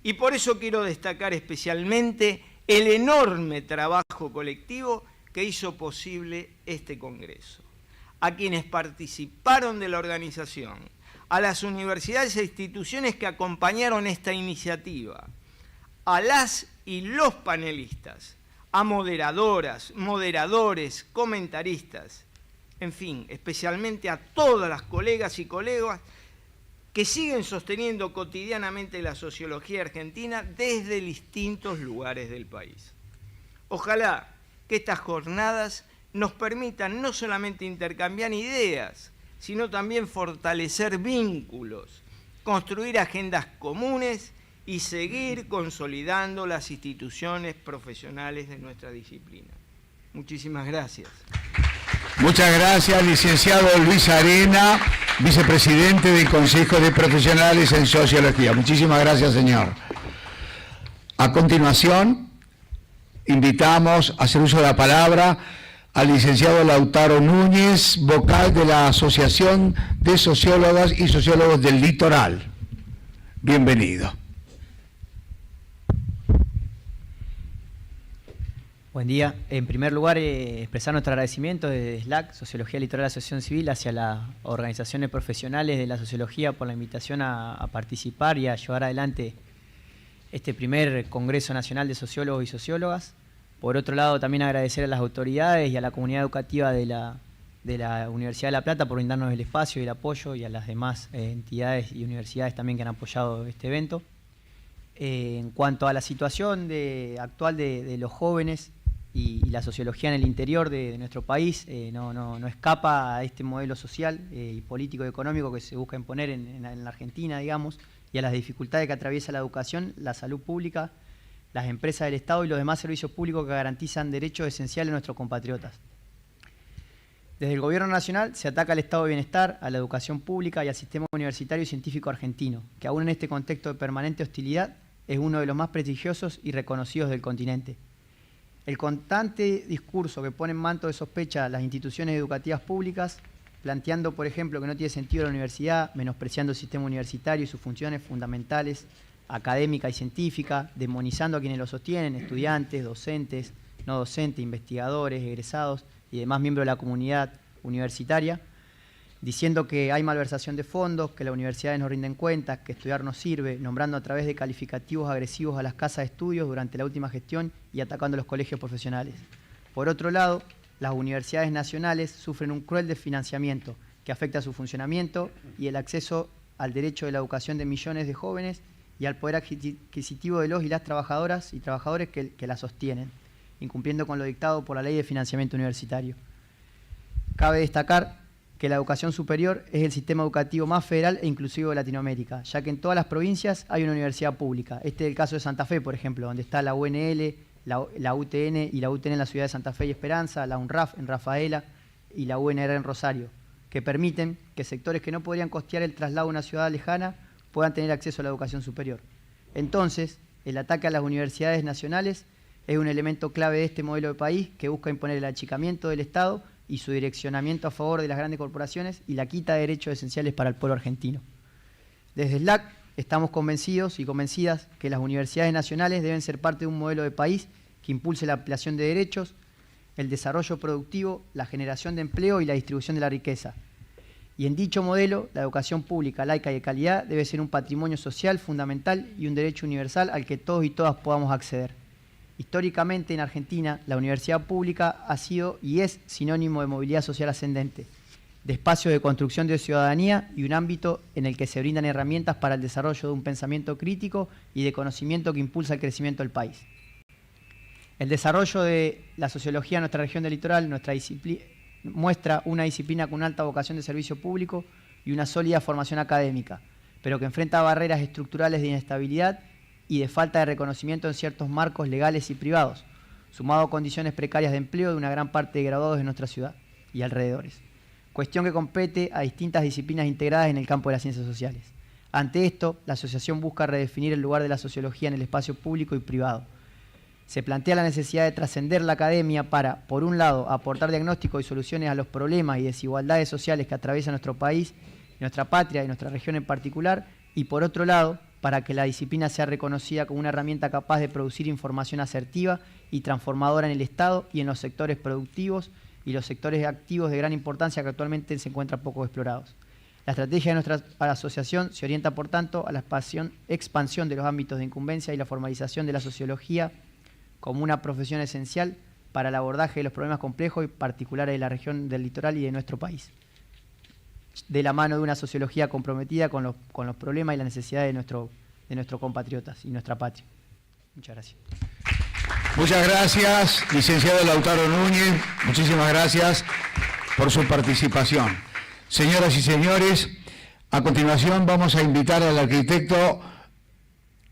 Y por eso quiero destacar especialmente el enorme trabajo colectivo que hizo posible este Congreso. A quienes participaron de la organización, a las universidades e instituciones que acompañaron esta iniciativa, a las y los panelistas, a moderadoras, moderadores, comentaristas, en fin, especialmente a todas las colegas y colegas que siguen sosteniendo cotidianamente la sociología argentina desde distintos lugares del país. Ojalá que estas jornadas nos permitan no solamente intercambiar ideas, sino también fortalecer vínculos, construir agendas comunes y seguir consolidando las instituciones profesionales de nuestra disciplina. Muchísimas gracias. Muchas gracias, licenciado Luis Arena, vicepresidente del Consejo de Profesionales en Sociología. Muchísimas gracias, señor. A continuación, invitamos a hacer uso de la palabra al licenciado Lautaro Núñez, vocal de la Asociación de Sociólogas y Sociólogos del Litoral. Bienvenido. Buen día. En primer lugar, expresar nuestro agradecimiento desde SLAC, Sociología Litoral Asociación Civil, hacia las organizaciones profesionales de la sociología por la invitación a participar y a llevar adelante este primer Congreso Nacional de Sociólogos y Sociólogas. Por otro lado, también agradecer a las autoridades y a la comunidad educativa de la Universidad de La Plata por brindarnos el espacio y el apoyo, y a las demás entidades y universidades también que han apoyado este evento. En cuanto a la situación actual de los jóvenes y la sociología en el interior de nuestro país, no escapa a este modelo social y político y económico que se busca imponer en la Argentina, digamos, y a las dificultades que atraviesa la educación, la salud pública, las empresas del Estado y los demás servicios públicos que garantizan derechos esenciales a nuestros compatriotas. Desde el Gobierno Nacional se ataca al estado de bienestar, a la educación pública y al sistema universitario y científico argentino, que aún en este contexto de permanente hostilidad es uno de los más prestigiosos y reconocidos del continente. El constante discurso que pone en manto de sospecha a las instituciones educativas públicas, planteando, por ejemplo, que no tiene sentido la universidad, menospreciando el sistema universitario y sus funciones fundamentales, académica y científica, demonizando a quienes lo sostienen, estudiantes, docentes, no docentes, investigadores, egresados y demás miembros de la comunidad universitaria, diciendo que hay malversación de fondos, que las universidades no rinden cuentas, que estudiar no sirve, nombrando a través de calificativos agresivos a las casas de estudios durante la última gestión y atacando a los colegios profesionales. Por otro lado, las universidades nacionales sufren un cruel desfinanciamiento que afecta a su funcionamiento y el acceso al derecho de la educación de millones de jóvenes y al poder adquisitivo de los y las trabajadoras y trabajadores que la sostienen, incumpliendo con lo dictado por la Ley de Financiamiento Universitario. Cabe destacar que la educación superior es el sistema educativo más federal e inclusivo de Latinoamérica, ya que en todas las provincias hay una universidad pública. Este es el caso de Santa Fe, por ejemplo, donde está la UNL, la UTN y la UTN en la ciudad de Santa Fe y Esperanza, la UNRAF en Rafaela y la UNR en Rosario, que permiten que sectores que no podrían costear el traslado a una ciudad lejana puedan tener acceso a la educación superior. Entonces, el ataque a las universidades nacionales es un elemento clave de este modelo de país que busca imponer el achicamiento del Estado y su direccionamiento a favor de las grandes corporaciones y la quita de derechos esenciales para el pueblo argentino. Desde SLAC estamos convencidos y convencidas que las universidades nacionales deben ser parte de un modelo de país que impulse la ampliación de derechos, el desarrollo productivo, la generación de empleo y la distribución de la riqueza. Y en dicho modelo, la educación pública, laica y de calidad debe ser un patrimonio social fundamental y un derecho universal al que todos y todas podamos acceder. Históricamente en Argentina, la universidad pública ha sido y es sinónimo de movilidad social ascendente, de espacios de construcción de ciudadanía y un ámbito en el que se brindan herramientas para el desarrollo de un pensamiento crítico y de conocimiento que impulsa el crecimiento del país. El desarrollo de la sociología en nuestra región del litoral, muestra una disciplina con una alta vocación de servicio público y una sólida formación académica, pero que enfrenta barreras estructurales de inestabilidad y de falta de reconocimiento en ciertos marcos legales y privados, sumado a condiciones precarias de empleo de una gran parte de graduados de nuestra ciudad y alrededores. cuestión que compete a distintas disciplinas integradas en el campo de las ciencias sociales. Ante esto, la asociación busca redefinir el lugar de la sociología en el espacio público y privado. Se plantea la necesidad de trascender la academia para, por un lado, aportar diagnósticos y soluciones a los problemas y desigualdades sociales que atraviesa nuestro país, nuestra patria y nuestra región en particular, y por otro lado, para que la disciplina sea reconocida como una herramienta capaz de producir información asertiva y transformadora en el Estado y en los sectores productivos y los sectores activos de gran importancia que actualmente se encuentran poco explorados. La estrategia de nuestra asociación se orienta, por tanto, a la expansión de los ámbitos de incumbencia y la formalización de la sociología como una profesión esencial para el abordaje de los problemas complejos y particulares de la región del litoral y de nuestro país, de la mano de una sociología comprometida con los problemas y las necesidades de nuestros compatriotas y nuestra patria. Muchas gracias. Muchas gracias, licenciado Lautaro Núñez. Muchísimas gracias por su participación. Señoras y señores, a continuación vamos a invitar al arquitecto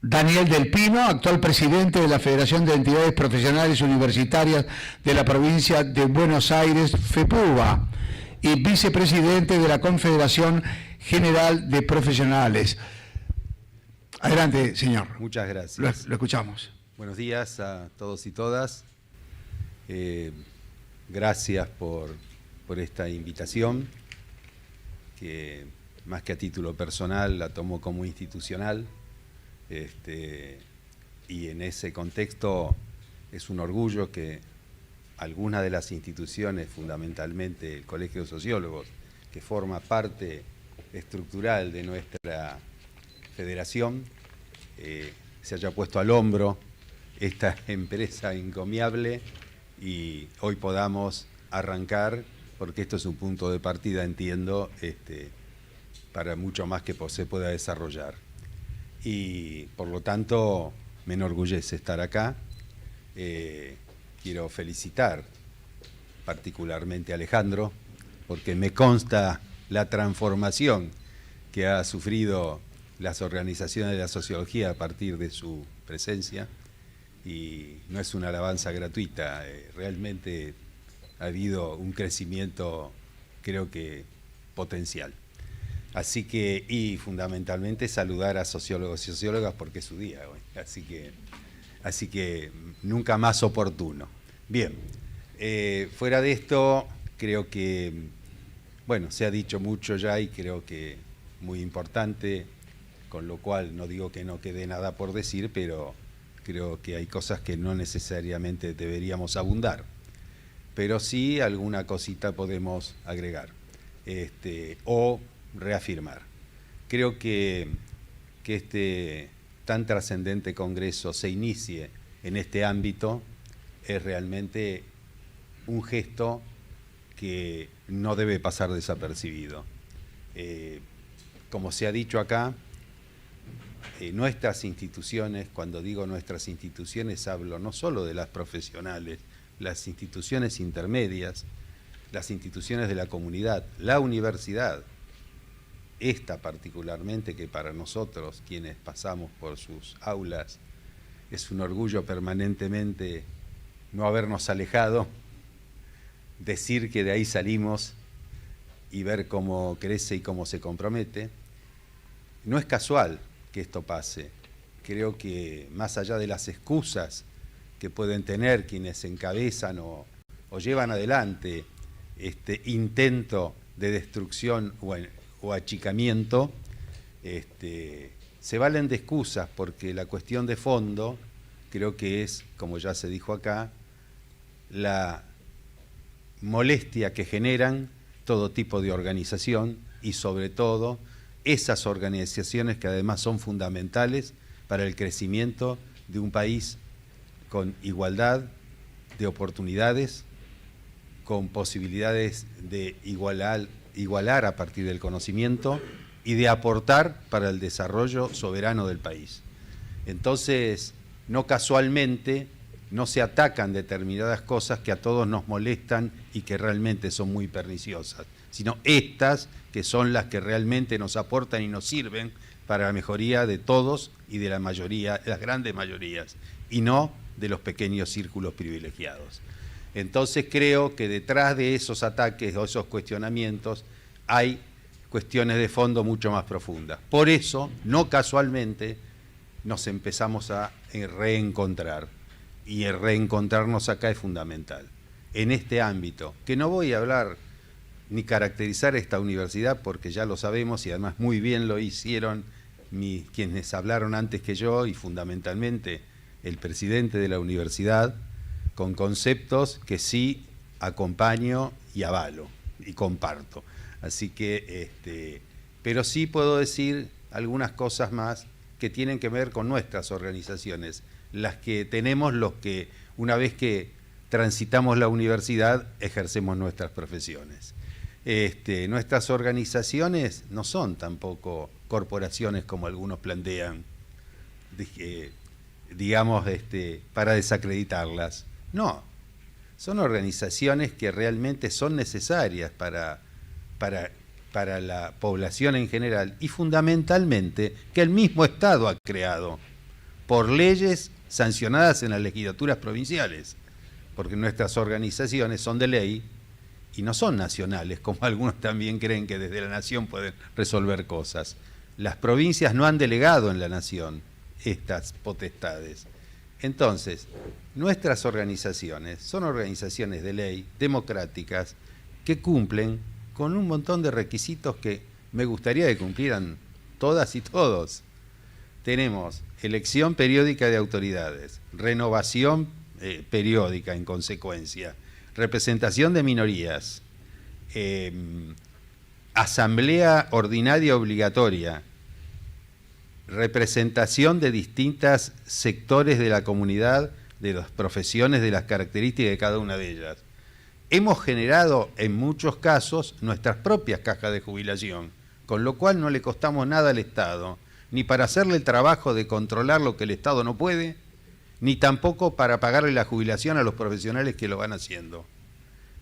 Daniel Del Pino, actual presidente de la Federación de Entidades Profesionales Universitarias de la provincia de Buenos Aires, FEPUBA, y vicepresidente de la Confederación General de Profesionales. Adelante, señor. Muchas gracias. Lo escuchamos. Buenos días a todos y todas. Gracias por esta invitación, que más que a título personal la tomo como institucional. Y en ese contexto es un orgullo que algunas de las instituciones, fundamentalmente el Colegio de Sociólogos, que forma parte estructural de nuestra federación, se haya puesto al hombro esta empresa encomiable y hoy podamos arrancar, porque esto es un punto de partida, entiendo, para mucho más que se pueda desarrollar. Y por lo tanto me enorgullece estar acá. Quiero felicitar particularmente a Alejandro, porque me consta la transformación que ha sufrido las organizaciones de la sociología a partir de su presencia, y no es una alabanza gratuita, realmente ha habido un crecimiento, creo que potencial. Así que, y fundamentalmente saludar a sociólogos y sociólogas porque es su día hoy, así que nunca más oportuno. Bien, fuera de esto, creo que, bueno, se ha dicho mucho ya y creo que muy importante, con lo cual no digo que no quede nada por decir, pero creo que hay cosas que no necesariamente deberíamos abundar, pero sí alguna cosita podemos agregar o reafirmar. Creo que este tan trascendente congreso se inicie en este ámbito es realmente un gesto que no debe pasar desapercibido. Como se ha dicho acá, nuestras instituciones, cuando digo nuestras instituciones hablo no solo de las profesionales, las instituciones intermedias, las instituciones de la comunidad, la universidad, esta particularmente, que para nosotros, quienes pasamos por sus aulas, es un orgullo permanentemente no habernos alejado, decir que de ahí salimos y ver cómo crece y cómo se compromete. No es casual que esto pase. Creo que más allá de las excusas que pueden tener quienes encabezan o llevan adelante este intento de destrucción o achicamiento, se valen de excusas, porque la cuestión de fondo creo que es, como ya se dijo acá, la molestia que generan todo tipo de organización y sobre todo esas organizaciones que además son fundamentales para el crecimiento de un país con igualdad de oportunidades, con posibilidades de igualar a partir del conocimiento y de aportar para el desarrollo soberano del país. Entonces, no casualmente no se atacan determinadas cosas que a todos nos molestan y que realmente son muy perniciosas, sino estas que son las que realmente nos aportan y nos sirven para la mejoría de todos y de la mayoría, las grandes mayorías, y no de los pequeños círculos privilegiados. Entonces creo que detrás de esos ataques o esos cuestionamientos hay cuestiones de fondo mucho más profundas. Por eso, no casualmente, nos empezamos a reencontrar. Y el reencontrarnos acá es fundamental. En este ámbito, que no voy a hablar ni caracterizar esta universidad porque ya lo sabemos y además muy bien lo hicieron quienes hablaron antes que yo y fundamentalmente el presidente de la universidad, con conceptos que sí acompaño y avalo y comparto. Así que, pero sí puedo decir algunas cosas más que tienen que ver con nuestras organizaciones, las que tenemos los que una vez que transitamos la universidad ejercemos nuestras profesiones. Nuestras organizaciones no son tampoco corporaciones como algunos plantean, digamos, para desacreditarlas. No, son organizaciones que realmente son necesarias para la población en general y fundamentalmente que el mismo Estado ha creado por leyes sancionadas en las legislaturas provinciales, porque nuestras organizaciones son de ley y no son nacionales, como algunos también creen que desde la nación pueden resolver cosas. Las provincias no han delegado en la nación estas potestades. Entonces, nuestras organizaciones son organizaciones de ley, democráticas, que cumplen con un montón de requisitos que me gustaría que cumplieran todas y todos. Tenemos elección periódica de autoridades, renovación periódica en consecuencia, representación de minorías, asamblea ordinaria obligatoria, representación de distintos sectores de la comunidad, de las profesiones, de las características de cada una de ellas. Hemos generado en muchos casos nuestras propias cajas de jubilación, con lo cual no le costamos nada al Estado, ni para hacerle el trabajo de controlar lo que el Estado no puede, ni tampoco para pagarle la jubilación a los profesionales que lo van haciendo.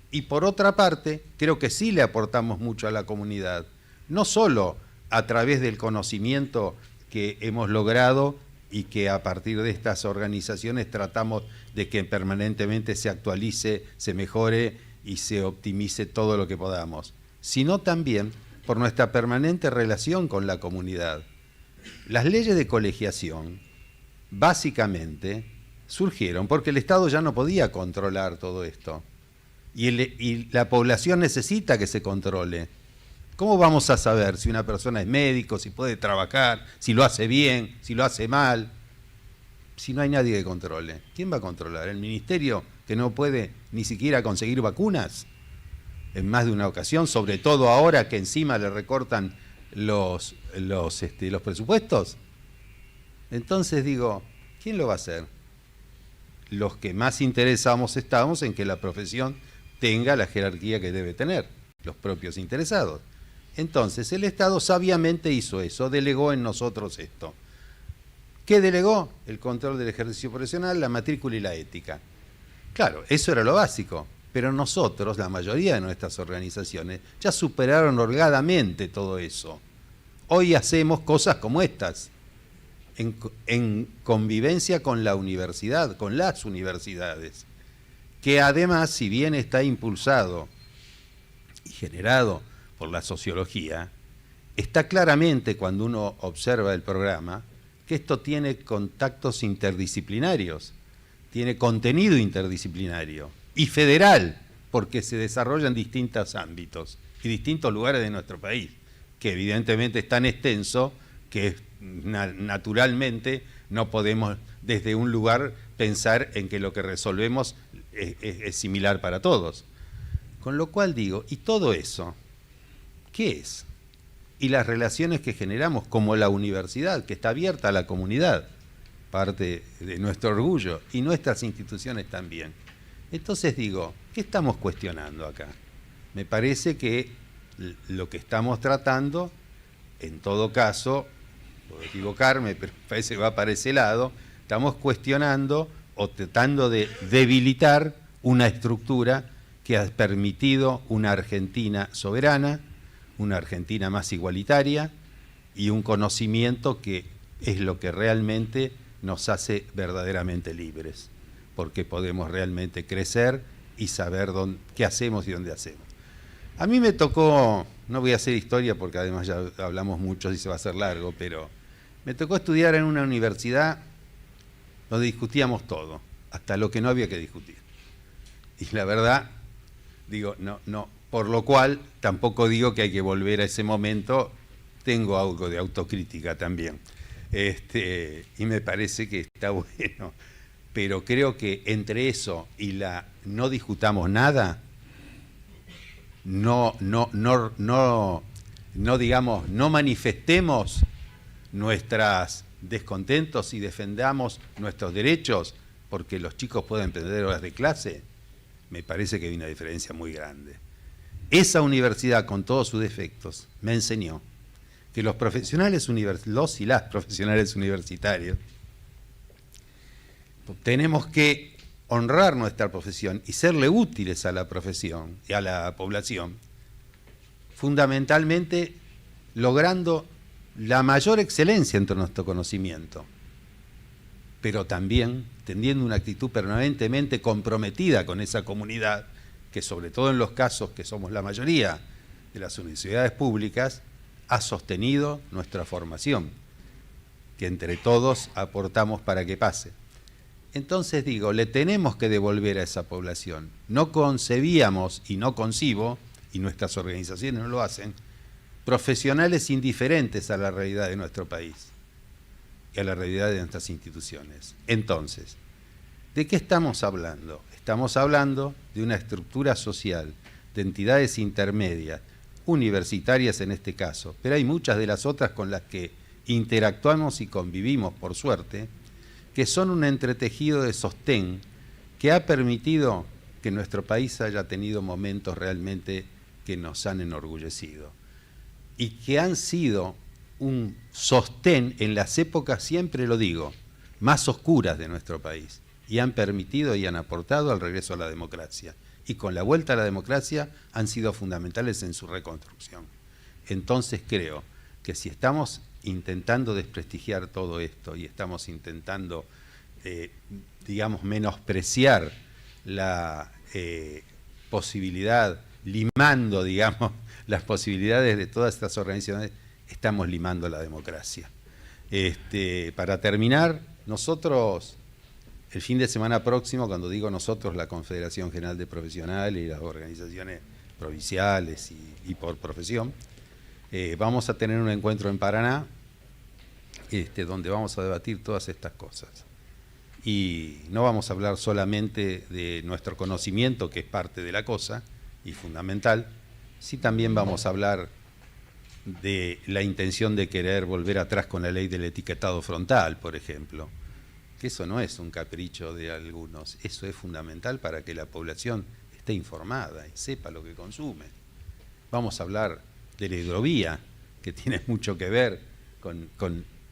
Y por otra parte, creo que sí le aportamos mucho a la comunidad, no solo a través del conocimiento que hemos logrado y que a partir de estas organizaciones tratamos de que permanentemente se actualice, se mejore y se optimice todo lo que podamos, sino también por nuestra permanente relación con la comunidad. Las leyes de colegiación básicamente surgieron porque el Estado ya no podía controlar todo esto y la población necesita que se controle. ¿Cómo vamos a saber si una persona es médico, si puede trabajar, si lo hace bien, si lo hace mal? Si no hay nadie que controle. ¿Quién va a controlar? ¿El ministerio que no puede ni siquiera conseguir vacunas? En más de una ocasión, sobre todo ahora que encima le recortan los presupuestos. Entonces digo, ¿quién lo va a hacer? Los que más interesados estamos en que la profesión tenga la jerarquía que debe tener, los propios interesados. Entonces el Estado sabiamente hizo eso, delegó en nosotros esto. ¿Qué delegó? El control del ejercicio profesional, la matrícula y la ética. Claro, eso era lo básico, pero nosotros, la mayoría de nuestras organizaciones, ya superaron holgadamente todo eso. Hoy hacemos cosas como estas, en convivencia con la universidad, con las universidades, que además, si bien está impulsado y generado por la sociología, está claramente cuando uno observa el programa que esto tiene contactos interdisciplinarios, tiene contenido interdisciplinario y federal, porque se desarrolla en distintos ámbitos y distintos lugares de nuestro país, que evidentemente es tan extenso que naturalmente no podemos desde un lugar pensar en que lo que resolvemos es similar para todos. Con lo cual digo, ¿y todo eso qué es? Y las relaciones que generamos, como la universidad, que está abierta a la comunidad, parte de nuestro orgullo, y nuestras instituciones también. Entonces digo, ¿qué estamos cuestionando acá? Me parece que lo que estamos tratando, en todo caso, puedo equivocarme, pero parece que va para ese lado, estamos cuestionando o tratando de debilitar una estructura que ha permitido una Argentina soberana, una Argentina más igualitaria y un conocimiento que es lo que realmente nos hace verdaderamente libres, porque podemos realmente crecer y saber qué hacemos y dónde hacemos. A mí me tocó, no voy a hacer historia porque además ya hablamos mucho y se va a hacer largo, pero me tocó estudiar en una universidad donde discutíamos todo, hasta lo que no había que discutir. Y la verdad, digo, no, por lo cual tampoco digo que hay que volver a ese momento, tengo algo de autocrítica también. Y me parece que está bueno, pero creo que entre eso y la no discutamos nada, no manifestemos nuestros descontentos y defendamos nuestros derechos porque los chicos pueden perder horas de clase, me parece que hay una diferencia muy grande. Esa universidad, con todos sus defectos, me enseñó que los y las profesionales universitarios tenemos que honrar nuestra profesión y serle útiles a la profesión y a la población, fundamentalmente logrando la mayor excelencia entre nuestro conocimiento, pero también teniendo una actitud permanentemente comprometida con esa comunidad, que sobre todo en los casos que somos la mayoría de las universidades públicas, ha sostenido nuestra formación, que entre todos aportamos para que pase. Entonces digo, le tenemos que devolver a esa población. No concebíamos y no concibo, y nuestras organizaciones no lo hacen, profesionales indiferentes a la realidad de nuestro país y a la realidad de nuestras instituciones. Entonces, ¿de qué estamos hablando? Estamos hablando de una estructura social, de entidades intermedias, universitarias en este caso, pero hay muchas de las otras con las que interactuamos y convivimos, por suerte, que son un entretejido de sostén que ha permitido que nuestro país haya tenido momentos realmente que nos han enorgullecido y que han sido un sostén en las épocas, siempre lo digo, más oscuras de nuestro país, y han permitido y han aportado al regreso a la democracia. Y con la vuelta a la democracia han sido fundamentales en su reconstrucción. Entonces creo que si estamos intentando desprestigiar todo esto y estamos intentando, digamos, menospreciar la posibilidad, limando, digamos, las posibilidades de todas estas organizaciones, estamos limando la democracia. Para terminar, nosotros, el fin de semana próximo, cuando digo nosotros, la Confederación General de Profesionales y las organizaciones provinciales y por profesión, vamos a tener un encuentro en Paraná, donde vamos a debatir todas estas cosas. Y no vamos a hablar solamente de nuestro conocimiento, que es parte de la cosa y fundamental, sí también vamos a hablar de la intención de querer volver atrás con la ley del etiquetado frontal, por ejemplo, que eso no es un capricho de algunos, eso es fundamental para que la población esté informada y sepa lo que consume. Vamos a hablar de la hidrovía, que tiene mucho que ver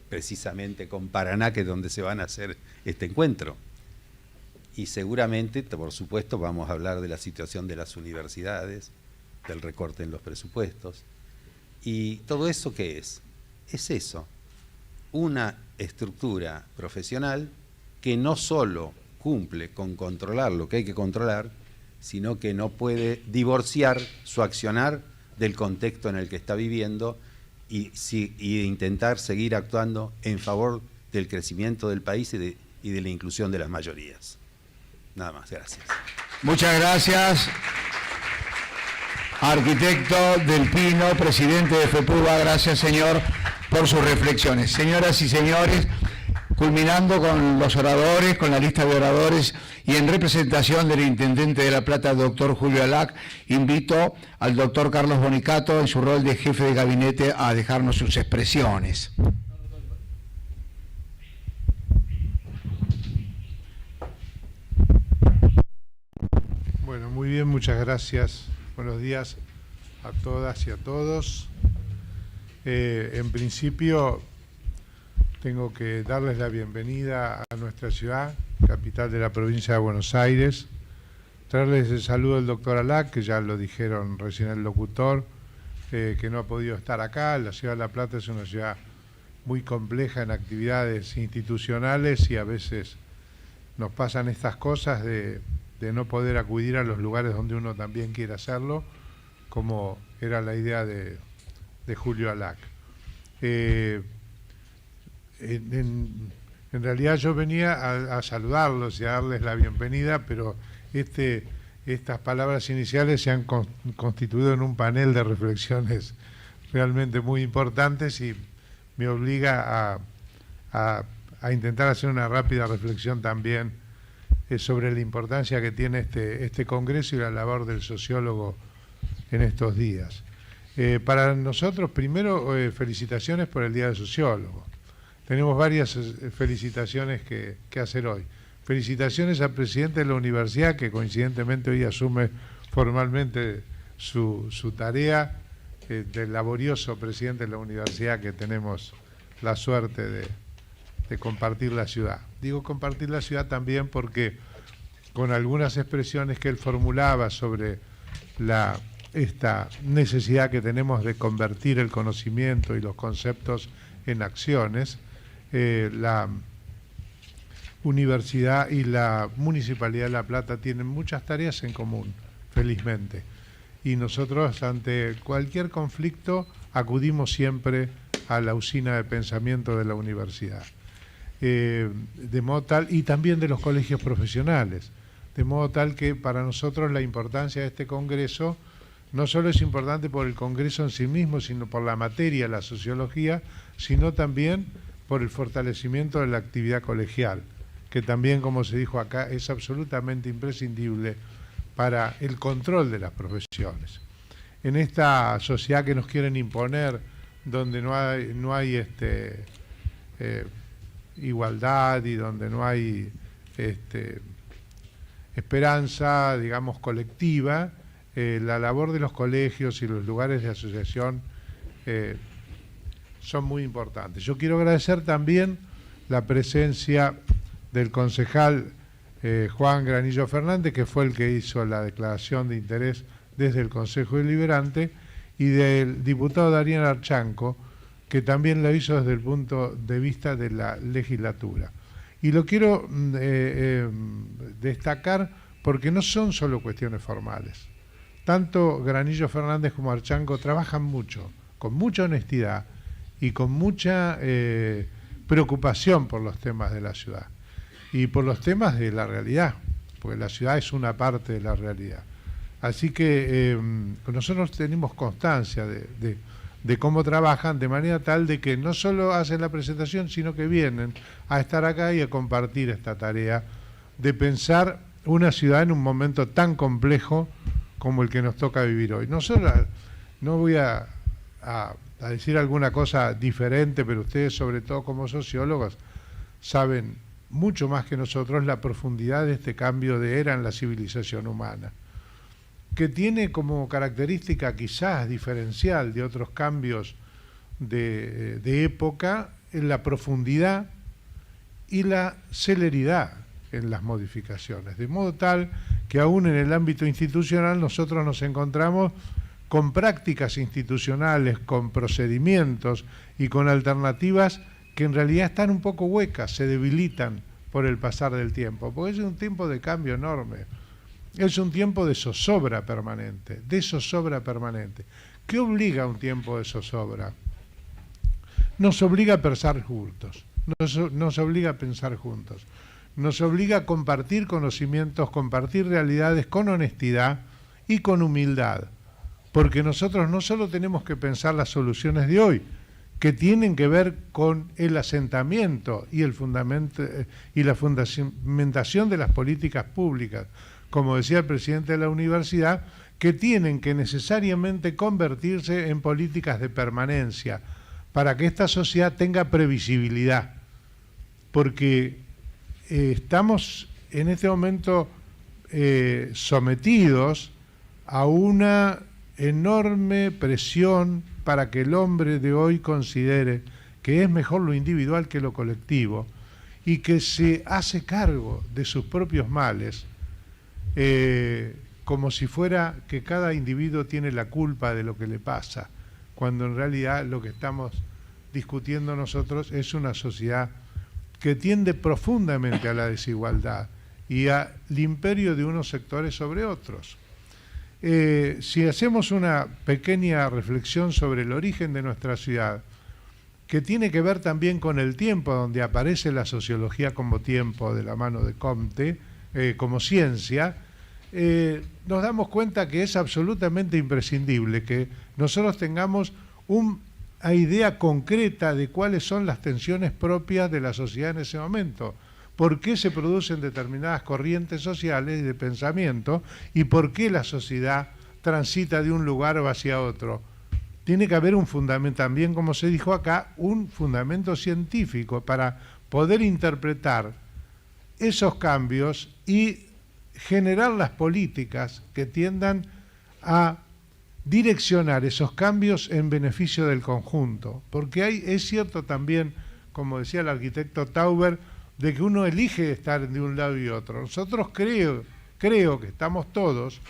precisamente con Paraná, que es donde se van a hacer este encuentro. Y seguramente, por supuesto, vamos a hablar de la situación de las universidades, del recorte en los presupuestos. ¿Y todo eso qué es? Es eso, una estructura profesional que no solo cumple con controlar lo que hay que controlar, sino que no puede divorciar su accionar del contexto en el que está viviendo y intentar seguir actuando en favor del crecimiento del país y de la inclusión de las mayorías. Nada más, gracias. Muchas gracias. Arquitecto Del Pino, presidente de FEPUBA, gracias señor por sus reflexiones. Señoras y señores, culminando con los oradores, con la lista de oradores y en representación del Intendente de La Plata, doctor Julio Alac, invito al doctor Carlos Bonicato en su rol de jefe de gabinete a dejarnos sus expresiones. Bueno, muy bien, muchas gracias. Buenos días a todas y a todos. En principio, tengo que darles la bienvenida a nuestra ciudad, capital de la provincia de Buenos Aires. Traerles el saludo del doctor Alac, que ya lo dijeron recién el locutor, que no ha podido estar acá. La ciudad de La Plata es una ciudad muy compleja en actividades institucionales y a veces nos pasan estas cosas de de no poder acudir a los lugares donde uno también quiere hacerlo, como era la idea de Julio Alac. En realidad yo venía a saludarlos y a darles la bienvenida, pero estas palabras iniciales se han constituido en un panel de reflexiones realmente muy importantes y me obliga a intentar hacer una rápida reflexión también sobre la importancia que tiene este congreso y la labor del sociólogo en estos días. Para nosotros, primero, felicitaciones por el Día del Sociólogo. Tenemos varias felicitaciones que hacer hoy. Felicitaciones al presidente de la universidad, que coincidentemente hoy asume formalmente su tarea, del laborioso presidente de la universidad que tenemos la suerte de compartir la ciudad. Digo compartir la ciudad también porque con algunas expresiones que él formulaba sobre esta necesidad que tenemos de convertir el conocimiento y los conceptos en acciones, la universidad y la Municipalidad de La Plata tienen muchas tareas en común, felizmente. Y nosotros ante cualquier conflicto acudimos siempre a la usina de pensamiento de la universidad. De modo tal, y también de los colegios profesionales, de modo tal que para nosotros la importancia de este congreso no solo es importante por el congreso en sí mismo, sino por la materia, la sociología, sino también por el fortalecimiento de la actividad colegial, que también, como se dijo acá, es absolutamente imprescindible para el control de las profesiones. En esta sociedad que nos quieren imponer, donde no hay igualdad y donde no hay esperanza, digamos, colectiva, la labor de los colegios y los lugares de asociación son muy importantes. Yo quiero agradecer también la presencia del concejal Juan Granillo Fernández, que fue el que hizo la declaración de interés desde el Consejo Deliberante, y del diputado Darío Archanco, que también lo hizo desde el punto de vista de la legislatura. Y lo quiero destacar porque no son solo cuestiones formales. Tanto Granillo Fernández como Archanco trabajan mucho, con mucha honestidad y con mucha preocupación por los temas de la ciudad y por los temas de la realidad, porque la ciudad es una parte de la realidad. Así que nosotros tenemos constancia de cómo trabajan, de manera tal de que no solo hacen la presentación, sino que vienen a estar acá y a compartir esta tarea de pensar una ciudad en un momento tan complejo como el que nos toca vivir hoy. No voy a decir alguna cosa diferente, pero ustedes, sobre todo como sociólogos, saben mucho más que nosotros la profundidad de este cambio de era en la civilización humana, que tiene como característica quizás diferencial de otros cambios de época en la profundidad y la celeridad en las modificaciones, de modo tal que aún en el ámbito institucional nosotros nos encontramos con prácticas institucionales, con procedimientos y con alternativas que en realidad están un poco huecas, se debilitan por el pasar del tiempo, porque es un tiempo de cambio enorme, es un tiempo de zozobra permanente, ¿Qué obliga a un tiempo de zozobra? Nos obliga a pensar juntos, nos obliga a pensar juntos, nos obliga a compartir conocimientos, compartir realidades con honestidad y con humildad, porque nosotros no solo tenemos que pensar las soluciones de hoy, que tienen que ver con el asentamiento y el fundamento y la fundamentación de las políticas públicas, como decía el presidente de la universidad, que tienen que necesariamente convertirse en políticas de permanencia para que esta sociedad tenga previsibilidad, porque estamos en este momento sometidos a una enorme presión para que el hombre de hoy considere que es mejor lo individual que lo colectivo y que se hace cargo de sus propios males, como si fuera que cada individuo tiene la culpa de lo que le pasa, cuando en realidad lo que estamos discutiendo nosotros es una sociedad que tiende profundamente a la desigualdad y al imperio de unos sectores sobre otros. Si hacemos una pequeña reflexión sobre el origen de nuestra ciudad, que tiene que ver también con el tiempo, donde aparece la sociología como tiempo de la mano de Comte, como ciencia, nos damos cuenta que es absolutamente imprescindible que nosotros tengamos una idea concreta de cuáles son las tensiones propias de la sociedad en ese momento, por qué se producen determinadas corrientes sociales y de pensamiento y por qué la sociedad transita de un lugar hacia otro. Tiene que haber un fundamento, también como se dijo acá, un fundamento científico para poder interpretar esos cambios y generar las políticas que tiendan a direccionar esos cambios en beneficio del conjunto. Porque es cierto también, como decía el arquitecto Tauber, de que uno elige estar de un lado y otro. Nosotros creo que estamos todos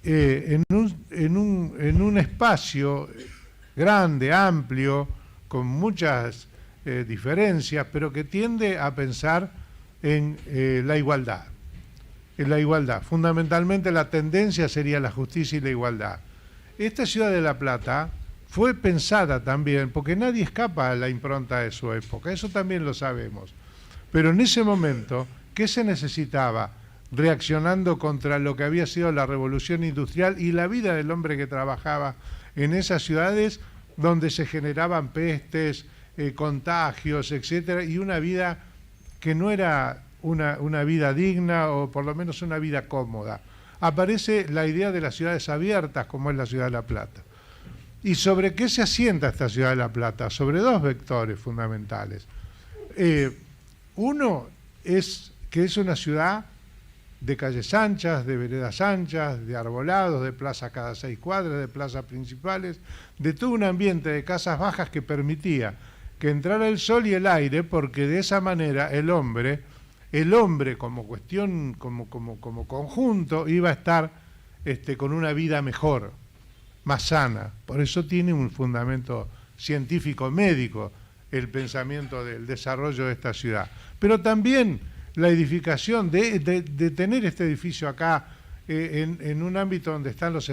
en un espacio grande, amplio, con muchas diferencias, pero que tiende a pensar en la igualdad. En la igualdad. Fundamentalmente la tendencia sería la justicia y la igualdad. Esta ciudad de La Plata fue pensada también, porque nadie escapa a la impronta de su época, eso también lo sabemos. Pero en ese momento, ¿qué se necesitaba? Reaccionando contra lo que había sido la revolución industrial y la vida del hombre que trabajaba en esas ciudades donde se generaban pestes, contagios, etcétera, y una vida que no era una vida digna o por lo menos una vida cómoda. Aparece la idea de las ciudades abiertas como es la ciudad de La Plata. ¿Y sobre qué se asienta esta ciudad de La Plata? Sobre dos vectores fundamentales. Uno es que es una ciudad de calles anchas, de veredas anchas, de arbolados, de plazas cada 6 cuadras, de plazas principales, de todo un ambiente de casas bajas que permitía que entrara el sol y el aire, porque de esa manera el hombre como cuestión, como conjunto, iba a estar con una vida mejor, más sana. Por eso tiene un fundamento científico, médico, el pensamiento del desarrollo de esta ciudad. Pero también la edificación de tener este edificio acá en un ámbito donde están los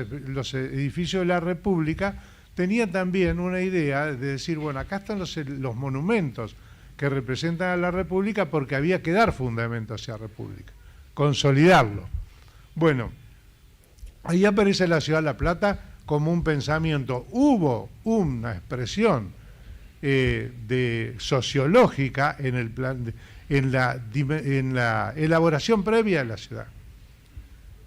edificios de la República, tenía también una idea de decir, bueno, acá están los monumentos que representan a la República porque había que dar fundamento hacia la República, consolidarlo. Bueno, ahí aparece la ciudad de La Plata como un pensamiento. Hubo una expresión sociológica en el plan en la elaboración previa de la ciudad,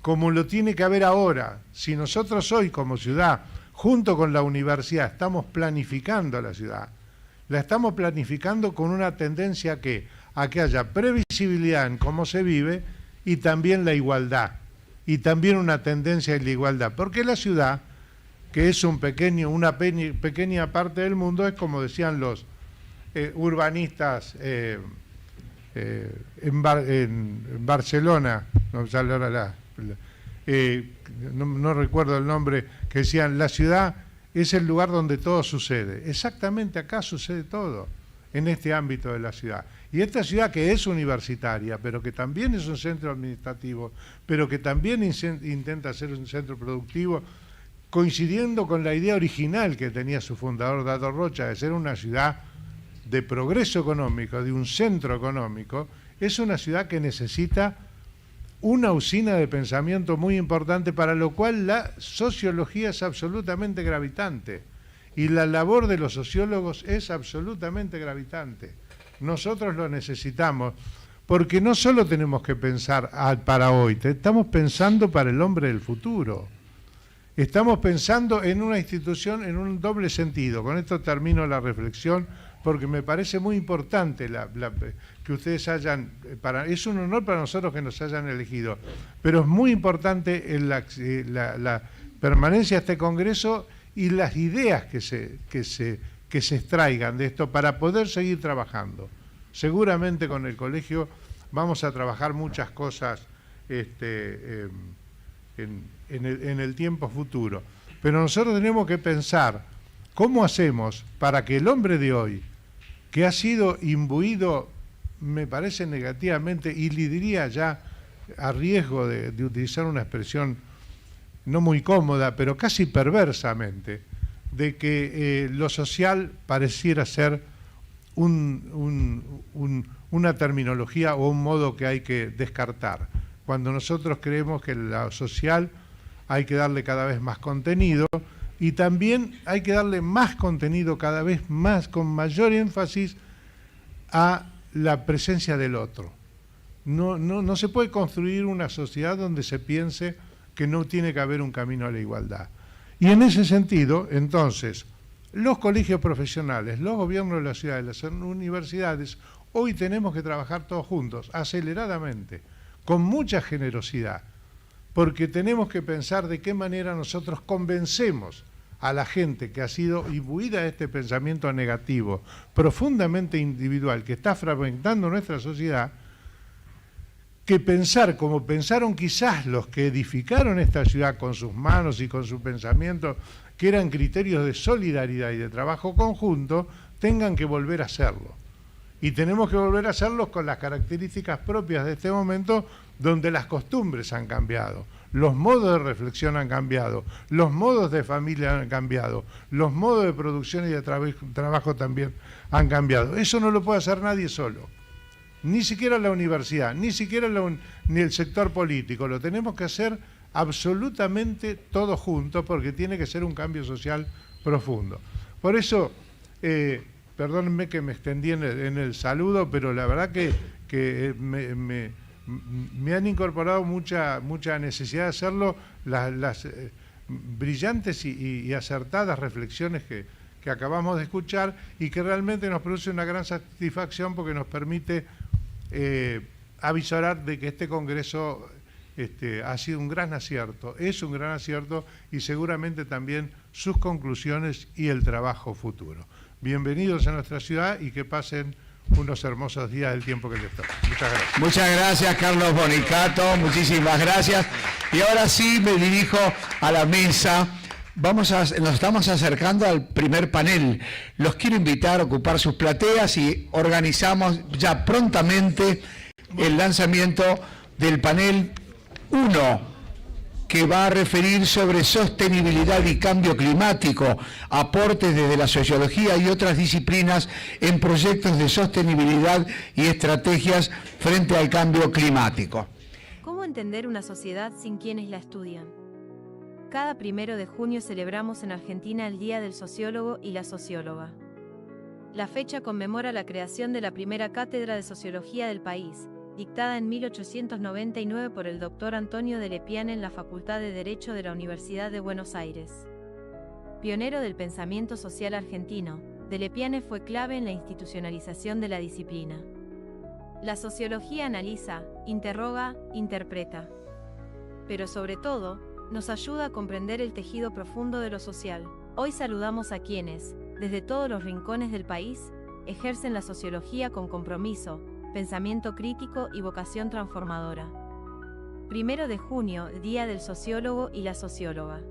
como lo tiene que haber ahora. Si nosotros hoy como ciudad, junto con la universidad, estamos planificando la ciudad, la estamos planificando con una tendencia a que haya previsibilidad en cómo se vive y también la igualdad, y también una tendencia en la igualdad, porque la ciudad, que es una pequeña parte del mundo, es como decían los urbanistas en Barcelona, no recuerdo el nombre, que decían, la ciudad es el lugar donde todo sucede. Exactamente acá sucede todo, en este ámbito de la ciudad. Y esta ciudad que es universitaria, pero que también es un centro administrativo, pero que también intenta ser un centro productivo, coincidiendo con la idea original que tenía su fundador, Dado Rocha, de ser una ciudad de progreso económico, de un centro económico, es una ciudad que necesita una usina de pensamiento muy importante, para lo cual la sociología es absolutamente gravitante y la labor de los sociólogos es absolutamente gravitante. Nosotros lo necesitamos porque no solo tenemos que pensar para hoy, estamos pensando para el hombre del futuro. Estamos pensando en una institución en un doble sentido. Con esto termino la reflexión, porque me parece muy importante que ustedes es un honor para nosotros que nos hayan elegido, pero es muy importante la permanencia de este Congreso y las ideas que se extraigan de esto para poder seguir trabajando. Seguramente con el colegio vamos a trabajar muchas cosas en el tiempo futuro, pero nosotros tenemos que pensar cómo hacemos para que el hombre de hoy, que ha sido imbuido, me parece negativamente, y le diría ya a riesgo de utilizar una expresión no muy cómoda, pero casi perversamente, de que lo social pareciera ser una terminología o un modo que hay que descartar, cuando nosotros creemos que lo social hay que darle cada vez más contenido, y también hay que darle más contenido cada vez más, con mayor énfasis, a la presencia del otro. No se puede construir una sociedad donde se piense que no tiene que haber un camino a la igualdad. Y en ese sentido, entonces, los colegios profesionales, los gobiernos de las ciudades, las universidades, hoy tenemos que trabajar todos juntos, aceleradamente, con mucha generosidad, porque tenemos que pensar de qué manera nosotros convencemos a la gente que ha sido imbuida de este pensamiento negativo, profundamente individual, que está fragmentando nuestra sociedad, que pensar como pensaron quizás los que edificaron esta ciudad con sus manos y con su pensamiento, que eran criterios de solidaridad y de trabajo conjunto, tengan que volver a hacerlo. Y tenemos que volver a hacerlo con las características propias de este momento, donde las costumbres han cambiado, los modos de reflexión han cambiado, los modos de familia han cambiado, los modos de producción y de trabajo también han cambiado. Eso no lo puede hacer nadie solo, ni siquiera la universidad, ni siquiera ni el sector político. Lo tenemos que hacer absolutamente todos juntos, porque tiene que ser un cambio social profundo. Por eso, perdónenme que me extendí en el saludo, pero la verdad que me han incorporado mucha necesidad de hacerlo las brillantes y acertadas reflexiones que acabamos de escuchar, y que realmente nos produce una gran satisfacción, porque nos permite avisorar de que este Congreso ha sido un gran acierto, es un gran acierto, y seguramente también sus conclusiones y el trabajo futuro. Bienvenidos a nuestra ciudad y que pasen unos hermosos días del tiempo que les toca. Muchas gracias. Muchas gracias, Carlos Bonicato, muchísimas gracias. Y ahora sí me dirijo a la mesa. Nos estamos acercando al primer panel. Los quiero invitar a ocupar sus plateas y organizamos ya prontamente el lanzamiento del panel 1, que va a referir sobre sostenibilidad y cambio climático, aportes desde la sociología y otras disciplinas en proyectos de sostenibilidad y estrategias frente al cambio climático. ¿Cómo entender una sociedad sin quienes la estudian? Cada 1 de junio celebramos en Argentina el Día del Sociólogo y la Socióloga. La fecha conmemora la creación de la primera cátedra de sociología del país, dictada en 1899 por el doctor Antonio de Lepiane en la Facultad de Derecho de la Universidad de Buenos Aires. Pionero del pensamiento social argentino, de Lepiane fue clave en la institucionalización de la disciplina. La sociología analiza, interroga, interpreta. Pero sobre todo, nos ayuda a comprender el tejido profundo de lo social. Hoy saludamos a quienes, desde todos los rincones del país, ejercen la sociología con compromiso, pensamiento crítico y vocación transformadora. 1 de junio, Día del Sociólogo y la Socióloga.